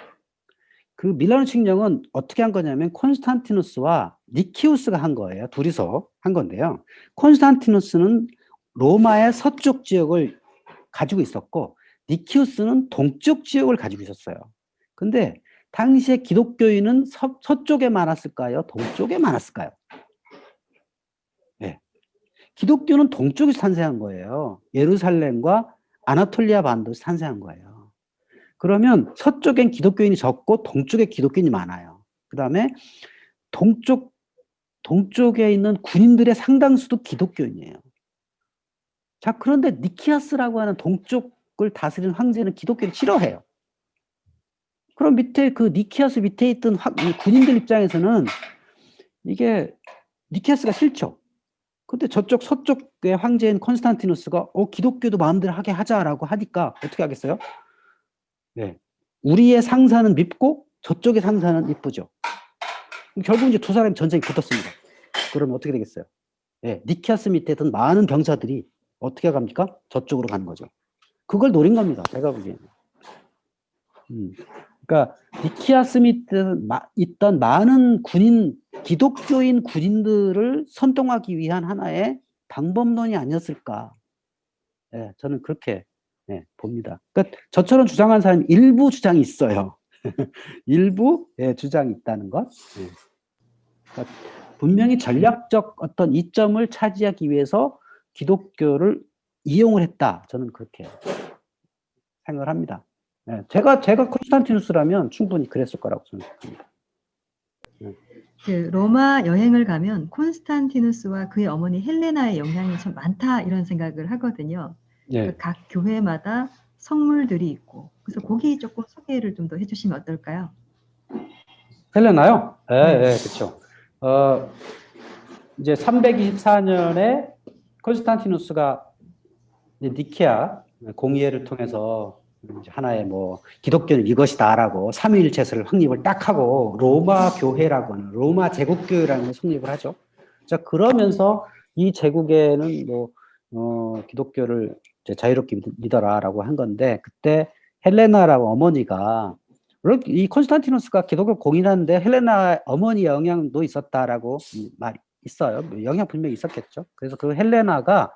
그 밀라노 칙령은 어떻게 한 거냐면 콘스탄티누스와 니키우스가 한 거예요. 둘이서 한 건데요. 콘스탄티누스는 로마의 서쪽 지역을 가지고 있었고 니키우스는 동쪽 지역을 가지고 있었어요. 근데 당시에 기독교인은 서쪽에 많았을까요? 동쪽에 많았을까요? 네. 기독교는 동쪽에서 탄생한 거예요. 예루살렘과 아나톨리아 반도에서 탄생한 거예요. 그러면 서쪽엔 기독교인이 적고 동쪽에 기독교인이 많아요. 그 다음에 동쪽에 있는 군인들의 상당수도 기독교인이에요. 자, 그런데 니키아스라고 하는 동쪽을 다스리는 황제는 기독교를 싫어해요. 그럼 밑에 그 니키아스 밑에 있던 군인들 입장에서는 이게 니키아스가 싫죠. 근데 저쪽 서쪽의 황제인 콘스탄티누스가 기독교도 마음대로 하게 하자라고 하니까 어떻게 하겠어요? 네. 우리의 상사는 밉고 저쪽의 상사는 이쁘죠. 결국 이제 두 사람이 전쟁이 붙었습니다. 그러면 어떻게 되겠어요? 네. 니키아스 밑에 있던 많은 병사들이 어떻게 갑니까? 저쪽으로 가는 거죠. 그걸 노린 겁니다. 제가 보기에는. 그러니까 니키아스 밑에 있던 많은 기독교인 군인들을 선동하기 위한 하나의 방법론이 아니었을까. 네, 저는 그렇게 봅니다. 그러니까 저처럼 주장하는 사람이 일부 주장이 있어요. 일부 주장이 있다는 것. 그러니까 분명히 전략적 어떤 이점을 차지하기 위해서 기독교를 이용을 했다. 저는 그렇게 생각을 합니다. 제가 콘스탄티누스라면 충분히 그랬을 거라고 생각합니다. 그 로마 여행을 가면 콘스탄티누스와 그의 어머니 헬레나의 영향이 참 많다 이런 생각을 하거든요. 그 각 교회마다 성물들이 있고 그래서 거기 조금 소개를 좀 더 해주시면 어떨까요? 헬레나요? 그렇죠. 이제 324년에 콘스탄티누스가 이제 니케아 공의회를 통해서 이제 하나의 뭐 기독교는 이것이다라고 삼위일체설을 확립을 딱 하고 로마 교회라고 하는 로마 제국교회라는 걸 성립을 하죠. 자, 그러면서 이 제국에는 기독교를 이제 자유롭게 믿어라라고 한 건데 그때 헬레나라고 어머니가 물론 이 콘스탄티누스가 기독교 공인하는데 헬레나 어머니 영향도 있었다라고 말이 있어요. 영향 분명히 있었겠죠. 그래서 그 헬레나가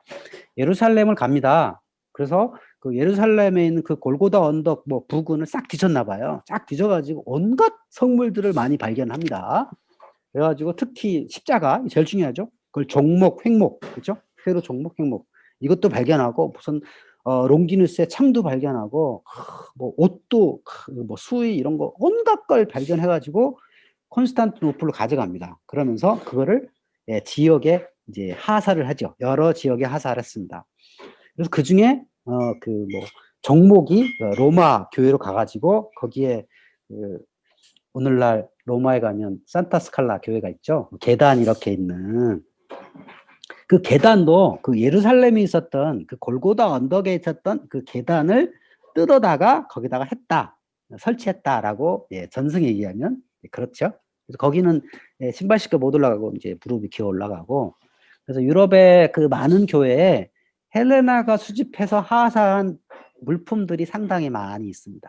예루살렘을 갑니다. 그래서 그 예루살렘에 있는 그 골고다 언덕 부근을 싹 뒤졌나 봐요. 쫙 뒤져가지고 온갖 성물들을 많이 발견합니다. 그래가지고 특히 십자가 제일 중요하죠. 그걸 종목, 횡목, 그렇죠? 회로 종목, 횡목 이것도 발견하고 무슨 롱기누스의 창도 발견하고 뭐 옷도 뭐 수의 이런 거 온갖 걸 발견해가지고 콘스탄티노플로 가져갑니다. 그러면서 그거를 지역에 이제 하사를 하죠. 여러 지역에 하사를 했습니다. 그래서 그 중에 종목이 로마 교회로 가가지고 거기에 오늘날 로마에 가면 산타 스칼라 교회가 있죠. 계단 이렇게 있는 그 계단도 그 예루살렘에 있었던 그 골고다 언덕에 있었던 그 계단을 뜯어다가 거기다가 설치했다라고 전승에 의하면 그렇죠. 그래서 거기는 신발 씻고 못 올라가고 이제 무릎이 기어 올라가고 그래서 유럽의 그 많은 교회에 헬레나가 수집해서 하사한 물품들이 상당히 많이 있습니다.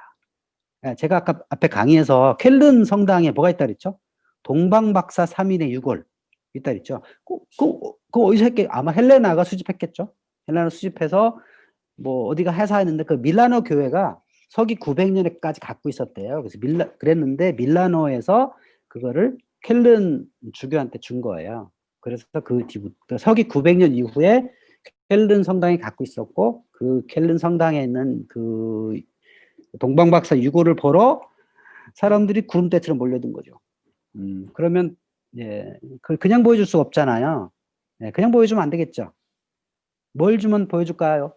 제가 아까 앞에 강의에서 켈른 성당에 뭐가 있다 그랬죠? 동방박사 3인의 유골 있다 그랬죠? 그 어디서 했겠? 아마 헬레나가 수집했겠죠? 헬레나 수집해서 뭐 어디가 해사했는데 그 밀라노 교회가 서기 900년에까지 갖고 있었대요. 그래서 그랬는데 밀라노에서 그거를 켈른 주교한테 준 거예요. 그래서 그 뒤부터 서기 900년 이후에 켈른 성당이 갖고 있었고 그 켈른 성당에 있는 그 동방박사 유골을 보러 사람들이 구름대처럼 몰려든 거죠. 그러면 그냥 보여줄 수가 없잖아요. 그냥 보여주면 안 되겠죠. 뭘 주면 보여줄까요?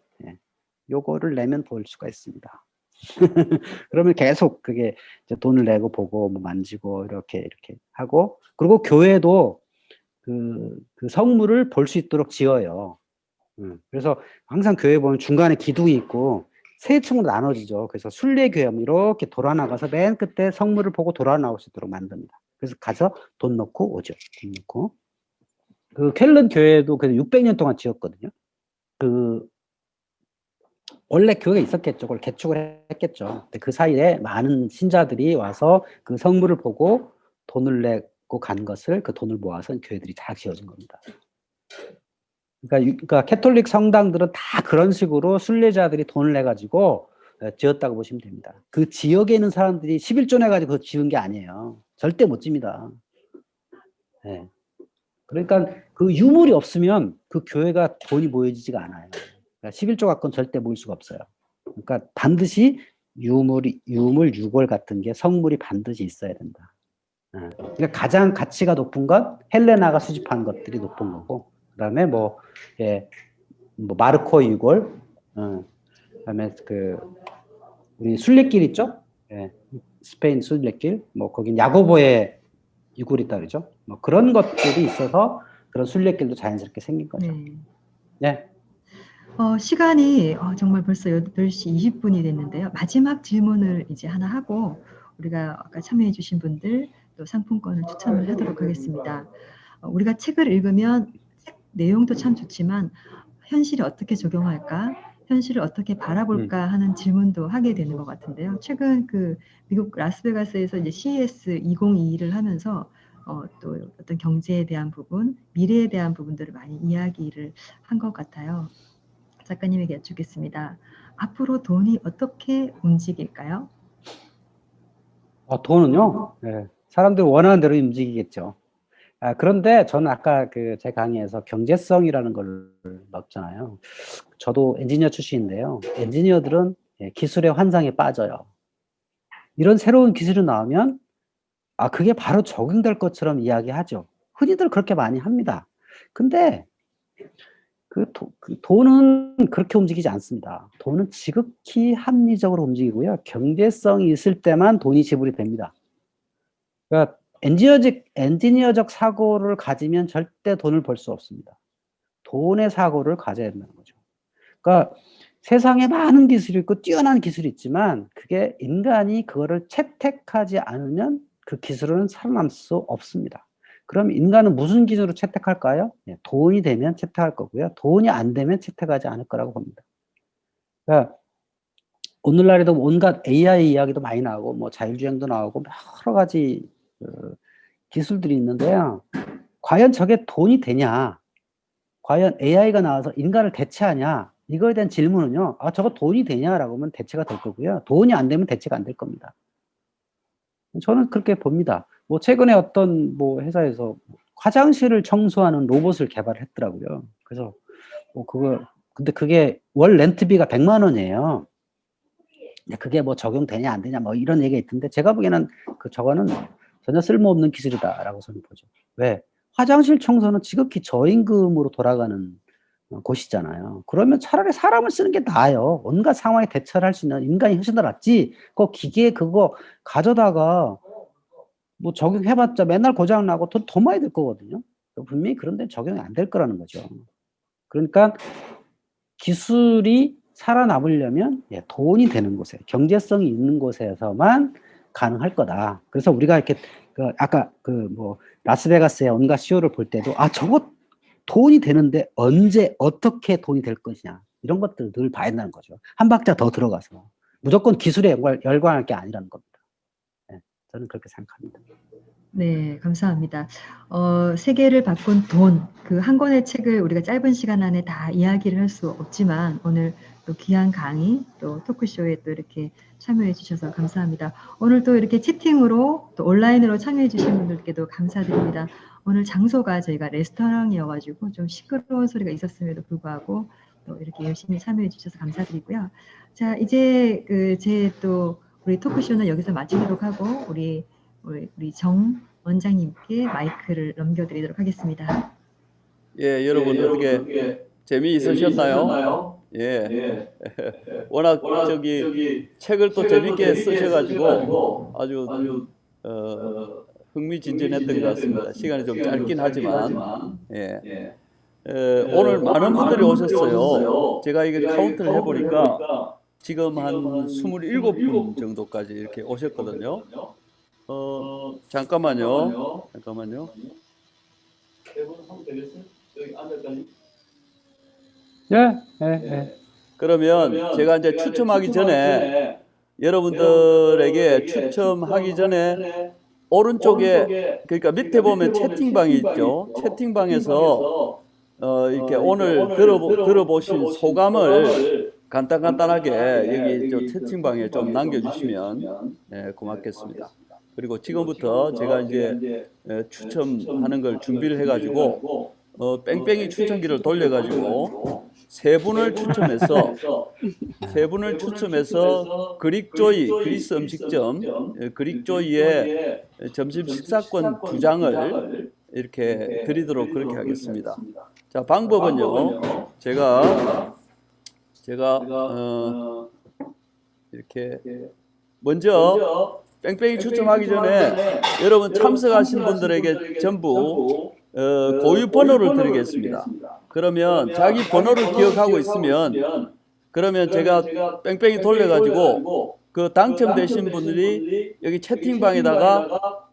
요거를 내면 보일 수가 있습니다. 그러면 계속 그게 이제 돈을 내고 보고 뭐 만지고 이렇게 하고 그리고 교회도 그 성물을 볼 수 있도록 지어요. 그래서 항상 교회 보면 중간에 기둥이 있고 세 층으로 나눠지죠. 그래서 순례교회 이렇게 돌아 나가서 맨 끝에 성물을 보고 돌아 나올 수 있도록 만듭니다. 그래서 가서 돈 넣고 오죠. 돈 넣고 그 켈른 교회도 그래서 600년 동안 지었거든요. 원래 교회가 있었겠죠. 그걸 개축을 했겠죠. 근데 그 사이에 많은 신자들이 와서 그 성물을 보고 돈을 내고 간 것을 그 돈을 모아서 교회들이 다 지어진 겁니다. 그러니까 캐톨릭 성당들은 다 그런 식으로 순례자들이 돈을 내가지고 지었다고 보시면 됩니다. 그 지역에 있는 사람들이 11조 내가지고 지은 게 아니에요. 절대 못 집니다. 그러니까 그 유물이 없으면 그 교회가 돈이 모여지지가 않아요. 그러니까 11조 갖고는 절대 모일 수가 없어요. 그러니까 반드시 유물, 유골 같은 게 성물이 반드시 있어야 된다. 그러니까 가장 가치가 높은 건 헬레나가 수집한 것들이 높은 거고, 그다음에 뭐 마르코 유골, 그다음에 우리 순례길 있죠? 스페인 순례길, 뭐 거긴 야고보의 유골이 있다 그러죠. 뭐 그런 것들이 있어서 그런 순례길도 자연스럽게 생긴 거죠. 네. 시간이 정말 벌써 8시 20분이 됐는데요. 마지막 질문을 이제 하나 하고 우리가 아까 참여해 주신 분들 또 상품권을 추첨을 하도록 하겠습니다. 우리가 책을 읽으면 책 내용도 참 좋지만 현실에 어떻게 적용할까? 현실을 어떻게 바라볼까 하는 질문도 하게 되는 것 같은데요. 최근 그 미국 라스베가스에서 이제 CES 2022를 하면서 또 어떤 경제에 대한 부분, 미래에 대한 부분들을 많이 이야기를 한 것 같아요. 작가님에게 여쭙겠습니다. 앞으로 돈이 어떻게 움직일까요? 돈은요, 네, 사람들이 원하는 대로 움직이겠죠. 그런데 저는 아까 제 강의에서 경제성이라는 걸 넣었잖아요. 저도 엔지니어 출신인데요. 엔지니어들은 기술의 환상에 빠져요. 이런 새로운 기술이 나오면 그게 바로 적용될 것처럼 이야기하죠. 흔히들 그렇게 많이 합니다. 근데 그 돈은 그렇게 움직이지 않습니다. 돈은 지극히 합리적으로 움직이고요. 경제성이 있을 때만 돈이 지불이 됩니다. 그러니까 엔지니어적 사고를 가지면 절대 돈을 벌 수 없습니다. 돈의 사고를 가져야 된다는 거죠. 그러니까 세상에 많은 기술이 있고 뛰어난 기술이 있지만 그게 인간이 그거를 채택하지 않으면 그 기술은 살아남을 수 없습니다. 그럼 인간은 무슨 기준으로 채택할까요? 돈이 되면 채택할 거고요. 돈이 안 되면 채택하지 않을 거라고 봅니다. 그러니까 오늘날에도 온갖 AI 이야기도 많이 나오고 뭐 자율주행도 나오고 여러 가지 기술들이 있는데요. 과연 저게 돈이 되냐? 과연 AI가 나와서 인간을 대체하냐? 이거에 대한 질문은요. 저거 돈이 되냐라고 하면 대체가 될 거고요. 돈이 안 되면 대체가 안 될 겁니다. 저는 그렇게 봅니다. 뭐 최근에 어떤 뭐 회사에서 화장실을 청소하는 로봇을 개발했더라고요. 그래서 뭐 근데 그게 월 렌트비가 100만 원이에요. 그게 뭐 적용되냐 안 되냐 뭐 이런 얘기가 있던데 제가 보기에는 저거는 전혀 쓸모없는 기술이다라고 저는 보죠. 왜? 화장실 청소는 지극히 저임금으로 돌아가는 곳이잖아요. 그러면 차라리 사람을 쓰는 게 나아요. 온갖 상황에 대처를 할 수 있는 인간이 훨씬 더 낫지. 그 기계 그거 가져다가 뭐 적용해봤자 맨날 고장 나고 돈 더 많이 들 거거든요. 분명히 그런 데 적용이 안 될 거라는 거죠. 그러니까 기술이 살아남으려면 돈이 되는 곳에, 경제성이 있는 곳에서만 가능할 거다. 그래서 우리가 이렇게 아까 뭐 라스베가스의 온갖 쇼를 볼 때도 저거 돈이 되는데 언제 어떻게 돈이 될 것이냐 이런 것들을 늘 봐야 된다는 거죠. 한 박자 더 들어가서 무조건 기술에 열광할 게 아니라는 겁니다. 저는 그렇게 생각합니다. 네, 감사합니다. 세계를 바꾼 돈, 그 한 권의 책을 우리가 짧은 시간 안에 다 이야기를 할 수 없지만 오늘 또 귀한 강의, 또 토크쇼에 또 이렇게 참여해 주셔서 감사합니다. 오늘 또 이렇게 채팅으로 또 온라인으로 참여해 주신 분들께도 감사드립니다. 오늘 장소가 저희가 레스토랑이어가지고 좀 시끄러운 소리가 있었음에도 불구하고 또 이렇게 열심히 참여해 주셔서 감사드리고요. 자, 이제 우리 토크쇼는 여기서 마치도록 하고 우리 정 원장님께 마이크를 넘겨드리도록 하겠습니다. 예, 여러분 어떻게 재미있으셨나요? 예. 워낙 책을 또 재밌게 쓰셔가지고 아주 흥미진진했던 것 같습니다. 시간이 좀 짧긴 하지만 오늘 많은 분들이 오셨어요. 제가 이게 카운트를 해보니까 지금 한 27분 정도까지 이렇게 오셨거든요. 잠깐만요. 그러면 제가 이제 추첨하기 전에 여러분들에게 추첨하기 전에 오른쪽에 그러니까 밑에 보면 채팅방이 있죠. 채팅방에서 이렇게 오늘 들어보신 소감을 간단하게 여기 저 채팅방에 좀 남겨주시면 고맙겠습니다. 그리고 지금부터 제가 이제 추첨하는 걸 준비를 해가지고 뺑뺑이 추첨기를 돌려가지고 세 분을 추첨해서 그리스 음식점 그릭조이의 점심 식사권 2장을 이렇게 드리도록 그렇게 하겠습니다. 자, 방법은요. 제가 이렇게 먼저 뺑뺑이 추첨하기 전에 여러분 참석하신 분들에게 전부 고유 번호를 드리겠습니다. 그러면 자기 번호를 기억하고 있으면 그러면 제가 뺑뺑이 돌려가지고 그 당첨되신 분들이 여기 채팅방에다가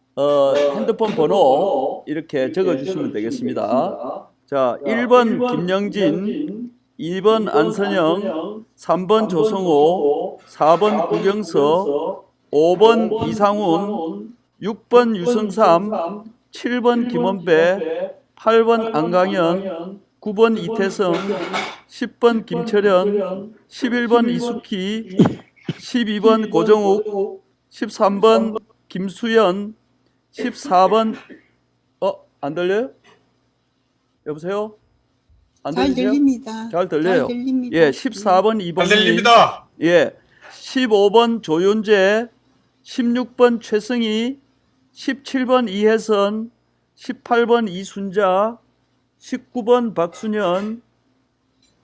핸드폰 번호 이렇게 적어주시면 되겠습니다. 자, 1번 김영진, 2번 안선영, 3번 조성호, 4번 구경서, 5번 이상훈, 6번 유성삼, 7번 김원배, 8번 안강현, 9번 이태성, 10번 김철현, 11번 이숙희, 12번 고정욱, 13번 김수연 14번 안 들려요? 여보세요? 안 잘 들리세요? 들립니다. 잘 들려요. 잘 들립니다. 예, 14번 잘 이범민. 들립니다. 예, 15번 조윤재, 16번 최승희, 17번 이혜선, 18번 이순자, 19번 박순현,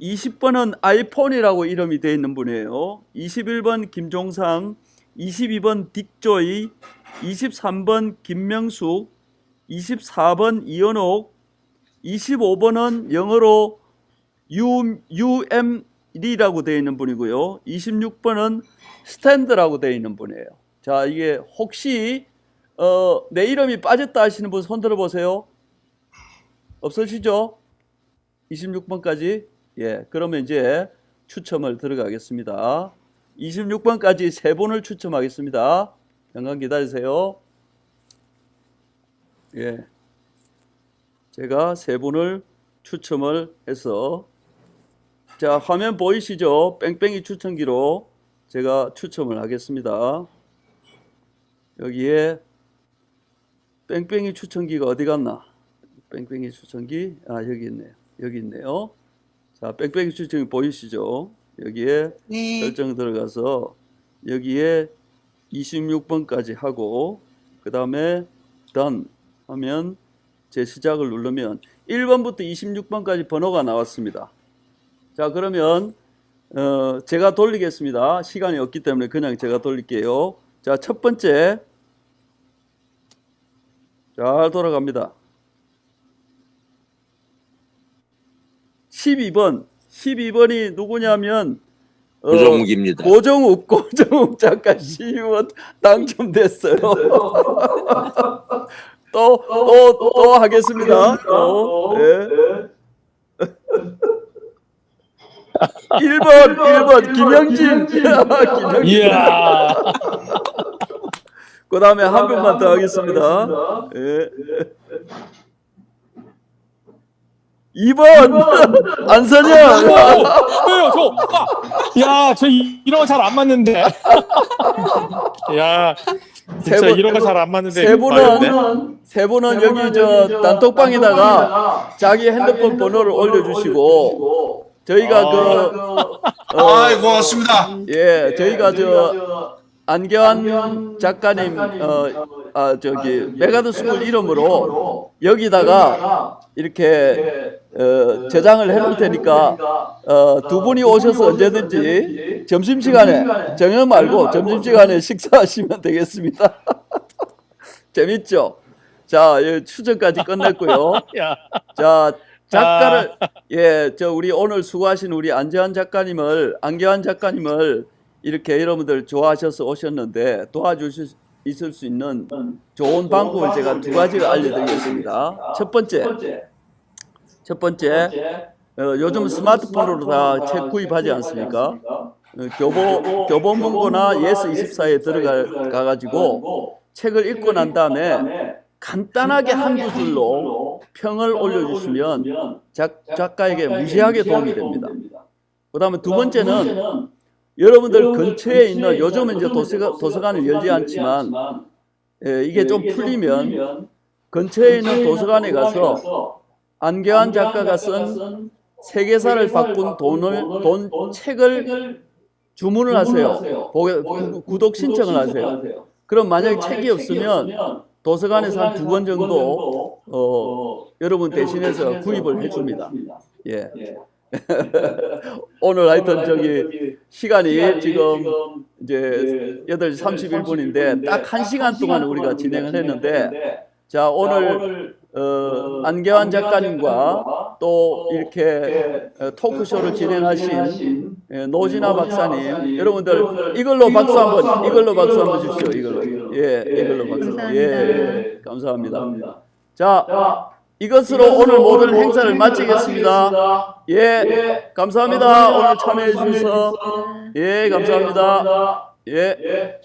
20번은 아이폰이라고 이름이 되어 있는 분이에요. 21번 김종상, 22번 딕조이, 23번 김명숙, 24번 이현옥, 25번은 영어로 UM리라고 되어 있는 분이고요. 26번은 스탠드라고 되어 있는 분이에요. 자, 이게 혹시 내 이름이 빠졌다 하시는 분 손 들어보세요. 없으시죠? 26번까지? 예, 그러면 이제 추첨을 들어가겠습니다. 26번까지 세 분을 추첨하겠습니다. 잠깐 기다리세요. 예, 제가 세 분을 추첨을 해서, 자, 화면 보이시죠? 뺑뺑이 추첨기로 제가 추첨을 하겠습니다. 여기에 뺑뺑이 추첨기가 어디 갔나? 뺑뺑이 추첨기, 여기 있네요. 여기 있네요. 자, 뺑뺑이 추첨기 보이시죠? 여기에 네. 설정 들어가서 여기에 26번까지 하고, 그 다음에 done 하면 제 시작을 누르면 1번부터 26번까지 번호가 나왔습니다. 자, 그러면 제가 돌리겠습니다. 시간이 없기 때문에 그냥 제가 돌릴게요. 자, 첫 번째, 잘 돌아갑니다. 12번이 누구냐면 고정욱입니다. 고정욱 작가 시의원 당첨됐어요. 또 하겠습니다. 네. 1번 김영진. 이야. 그 다음에 한 명만 더 하겠습니다. 네. 2번 안선영. 왜요? 저 이런 거 잘 안 맞는데. 야, 진짜 이런 거 잘 안 맞는데. 세 분은 여기 저 단톡방에다가 자기 핸드폰 번호를 올려주시고, 저희가 고맙습니다. 예, 저희가 저 안교안 작가님 메가드 스쿨 이름으로 여기다가 이렇게 저장을 해놓을 테니까 두 분이 오셔서 언제든지 점심시간에, 저녁 말고 점심시간에 식사하시면 되겠습니다. 재밌죠? 자, 추정까지 끝냈고요. 자, 작가를, 우리 오늘 수고하신 우리 안교안 작가님을 이렇게 여러분들 좋아하셔서 오셨는데 도와주실 있을 수 있는 좋은 방법을 제가 두 가지를 알려드리겠습니다. 첫 번째, 요즘 스마트폰으로 다 책 구입하지 않습니까? 교보문고나 예스24에 들어가가지고 책을 읽고 난 다음에 간단하게 한두 줄로 평을 올려주시면 작가에게 무지하게 도움이 됩니다. 그 다음에 두 번째는 여러분들 근처에 있는, 요즘은 이제 도서관을 열지 않지만 이게 좀 풀리면 근처에 있는 도서관에 가서 안교안 작가가 쓴 세계사를 바꾼 책을 주문을 하세요. 구독 신청을 하세요. 그럼 만약에 책이 없으면 도서관에서 한 2권 정도 여러분 대신해서 구입을 해줍니다. 예. 오늘 하여튼 시간이 지금 이제 8시 31분인데 딱 1시간 동안 우리가 진행을 했는데, 자, 오늘 안교안 작가님과 또 이렇게 토크쇼를 진행하신 노진아 박사님, 여러분들 이걸로 박수 한번 주십시오. 이걸로 박수. 예, 감사합니다. 자, 이것으로 오늘 모든 행사를 마치겠습니다. 예, 감사합니다. 오늘 참여해 주셔서. 예, 감사합니다. 예.